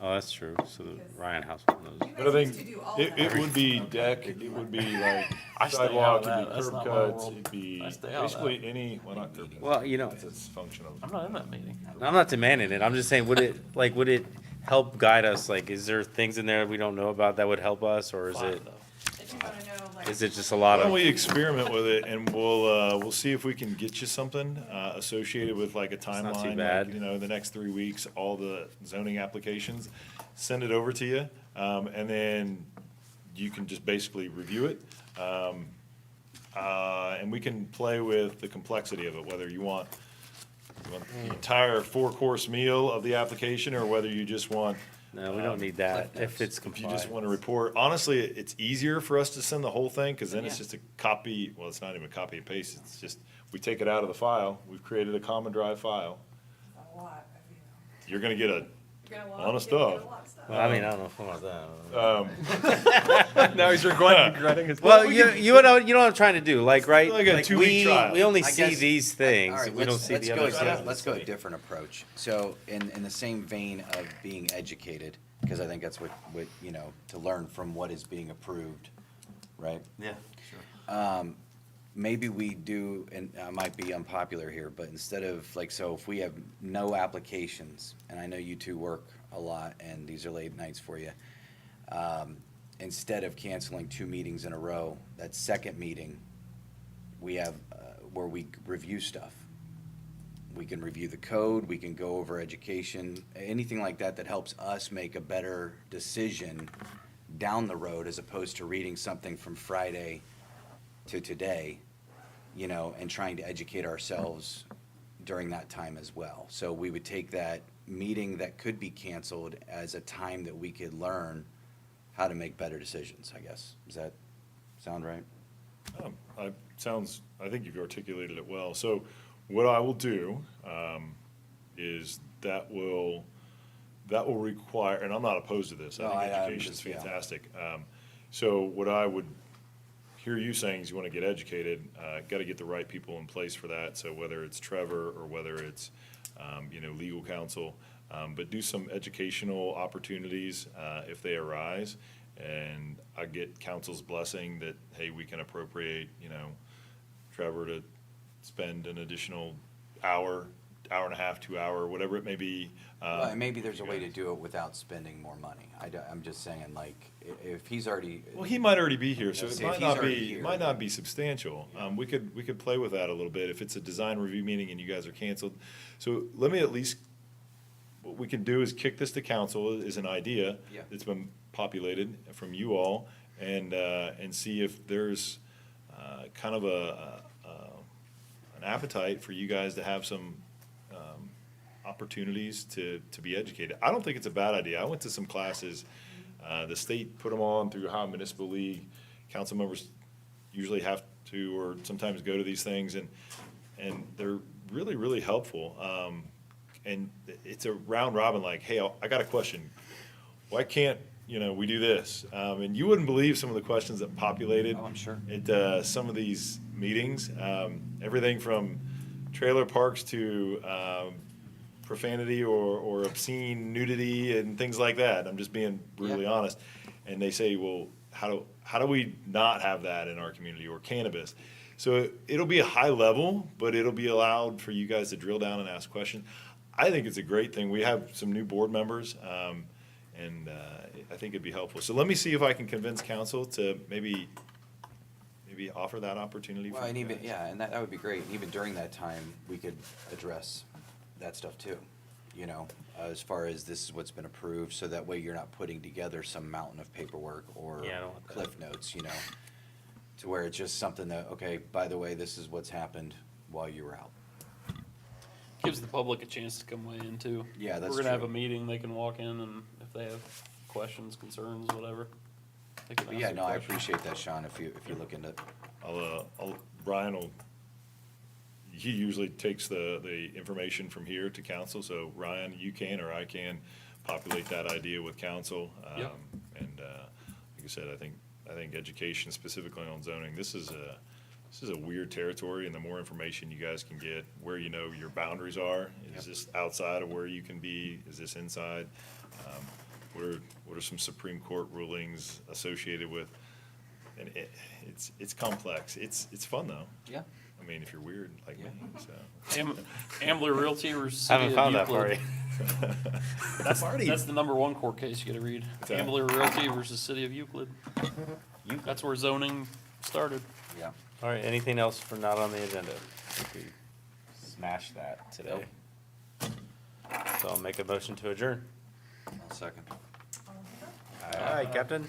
Speaker 1: Oh, that's true. So the
Speaker 2: Because-
Speaker 1: Ryan household knows.
Speaker 2: You
Speaker 5: but I
Speaker 2: guys used
Speaker 5: think
Speaker 2: to do all
Speaker 5: it,
Speaker 2: of
Speaker 5: it
Speaker 2: that.
Speaker 5: would be deck, it would be like
Speaker 3: I stay out
Speaker 5: sidewalk,
Speaker 3: of
Speaker 5: it'd
Speaker 3: that.
Speaker 5: be
Speaker 3: That's
Speaker 5: curb
Speaker 3: not my
Speaker 5: cuts,
Speaker 3: world.
Speaker 5: it'd be
Speaker 3: I stay out of
Speaker 5: basically any, well, not curb cuts.
Speaker 1: Well, you know,
Speaker 5: That's its function of.
Speaker 3: I'm not in that meeting.
Speaker 1: I'm not demanding it. I'm just saying, would it help guide us? Like, is there things in there we don't know about that would help us, or is
Speaker 3: Fine,
Speaker 1: it,
Speaker 3: though.
Speaker 2: If you wanna know, like.
Speaker 1: is it just a lot
Speaker 5: Why don't
Speaker 1: of?
Speaker 5: we experiment with it, and we'll see if we can get you something, associated with like a
Speaker 1: not too
Speaker 5: timeline,
Speaker 1: bad.
Speaker 5: like, you know, the next 3 weeks, all the zoning applications, send it over to you, and then you can just basically review it. And we can play with the complexity of it, whether you want the entire 4-course meal of the application, or whether you just want,
Speaker 1: No, we don't need that. If it's
Speaker 5: if you
Speaker 1: compliant.
Speaker 5: just want to report. Honestly, it's easier for us to send the whole thing, because then it's
Speaker 3: Yeah.
Speaker 5: just a copy, well, it's not even copy and paste, it's just, we take it out of the file, we've created a common drive file.
Speaker 2: A lot of, you know.
Speaker 5: You're gonna get a,
Speaker 2: You're gonna
Speaker 5: Lot of
Speaker 2: you're gonna get
Speaker 5: stuff.
Speaker 2: a lot of stuff.
Speaker 1: Well, I mean, I don't know if I want that.
Speaker 4: Now he's regretting his.
Speaker 1: Well, you know what I'm trying to do, like, right?
Speaker 5: Like a 2-week trial.
Speaker 1: We only
Speaker 7: I
Speaker 1: see
Speaker 7: guess-
Speaker 1: these things.
Speaker 7: All right,
Speaker 1: We don't
Speaker 7: let's-
Speaker 1: see
Speaker 7: let's
Speaker 1: the
Speaker 7: go
Speaker 1: other
Speaker 7: a
Speaker 1: stuff.
Speaker 7: diff- Let's go a different approach. So in the same vein of being educated, because I think that's what, you know, to learn from what is being approved, right?
Speaker 1: Yeah, sure.
Speaker 7: Maybe we do, and I might be unpopular here, but instead of, like, so if we have no applications, and I know you two work a lot, and these are late nights for you, instead of canceling 2 meetings in a row, that second meeting, we have, where we review stuff. We can review the code, we can go over education, anything like that that helps us make a better decision down the road, as opposed to reading something from Friday to today, you know, and trying to educate ourselves during that time as well. So we would take that meeting that could be canceled as a time that we could learn how to make better decisions, I guess. Does that sound right?
Speaker 5: I think you've articulated it well. So what I will do, is that will require, and I'm not opposed to this,
Speaker 7: No,
Speaker 5: I think
Speaker 7: I'm
Speaker 5: education's
Speaker 7: just- yeah.
Speaker 5: fantastic. So what I would hear you saying is you want to get educated, got to get the right people in place for that. So whether it's Trevor or whether it's, you know, legal counsel, but do some educational opportunities, if they arise. And I get council's blessing that, hey, we can appropriate, you know, Trevor to spend an additional hour and a half, 2 hour, whatever it may be.
Speaker 7: Well, and maybe there's a way to do it without spending more money. I'm just saying, like, if he's already.
Speaker 5: Well, he might already be here, so
Speaker 7: Yeah,
Speaker 5: it
Speaker 7: see, if
Speaker 5: might
Speaker 7: he's
Speaker 5: not
Speaker 7: already
Speaker 5: be,
Speaker 7: here,
Speaker 5: it might
Speaker 7: then-
Speaker 5: not be substantial. We could play with that a little bit if it's a design review meeting and you guys are canceled. So let me at least, what we can do is kick this to council is an idea.
Speaker 7: Yeah.
Speaker 5: That's been populated from you all, and see if there's, kind of an appetite for you guys to have some, opportunities to be educated. I don't think it's a bad idea. I went to some classes, the state put them on through Ohio Municipal League. Council members usually have to, or sometimes go to these things, and they're really, really helpful. And it's a round robin, like, hey, I got a question. Why can't, we do this? And you wouldn't believe some of the questions that populated.
Speaker 7: Oh, I'm sure.
Speaker 5: At, some of these meetings, everything from trailer parks to, profanity or obscene nudity and things like that. I'm just being brutally
Speaker 7: Yeah.
Speaker 5: honest. And they say, well, how do we not have that in our community, or cannabis? So it'll be a high level, but it'll be allowed for you guys to drill down and ask questions. I think it's a great thing. We have some new board members, and I think it'd be helpful. So let me see if I can convince council to maybe offer that opportunity for
Speaker 7: Well, and
Speaker 5: you
Speaker 7: even,
Speaker 5: guys.
Speaker 7: yeah, and that would be great. And even during that time, we could address that stuff too, as far as this is what's been approved, so that way you're not putting together some mountain of paperwork or
Speaker 1: Yeah, I don't want that.
Speaker 7: cliff notes, to where it's just something that, okay, by the way, this is what's happened while you were out.
Speaker 3: Gives the public a chance to come weigh in too.
Speaker 7: Yeah, that's
Speaker 3: We're gonna have a
Speaker 7: true.
Speaker 3: meeting, they can walk in, and if they have questions, concerns, whatever, they can
Speaker 7: But
Speaker 3: ask
Speaker 7: yeah,
Speaker 3: a
Speaker 7: no, I
Speaker 3: question.
Speaker 7: appreciate that, Sean, if you look into it.
Speaker 5: Brian he usually takes the information from here to council, so Ryan, you can, or I can populate that idea with council.
Speaker 3: Yep.
Speaker 5: And, like I said, I think education specifically on zoning, this is a weird territory, and the more information you guys can get, where your boundaries are, is this outside of where you can be, is this inside? What are some Supreme Court rulings associated with, and it's complex, it's fun though.
Speaker 7: Yeah.
Speaker 5: I mean, if you're weird like me, so.
Speaker 3: Ambler Realty versus
Speaker 1: Haven't
Speaker 3: City of
Speaker 1: found that
Speaker 3: Euclid.
Speaker 1: party.
Speaker 3: That's the number one court case you gotta read.
Speaker 5: What's that?
Speaker 3: Ambler Realty versus City of Euclid. That's where zoning started.
Speaker 7: Yeah.
Speaker 1: All right, anything else for not on the agenda? I think we smashed that today. So I'll make a motion to adjourn.
Speaker 7: I'll second.
Speaker 2: All in favor?
Speaker 1: All right, Captain.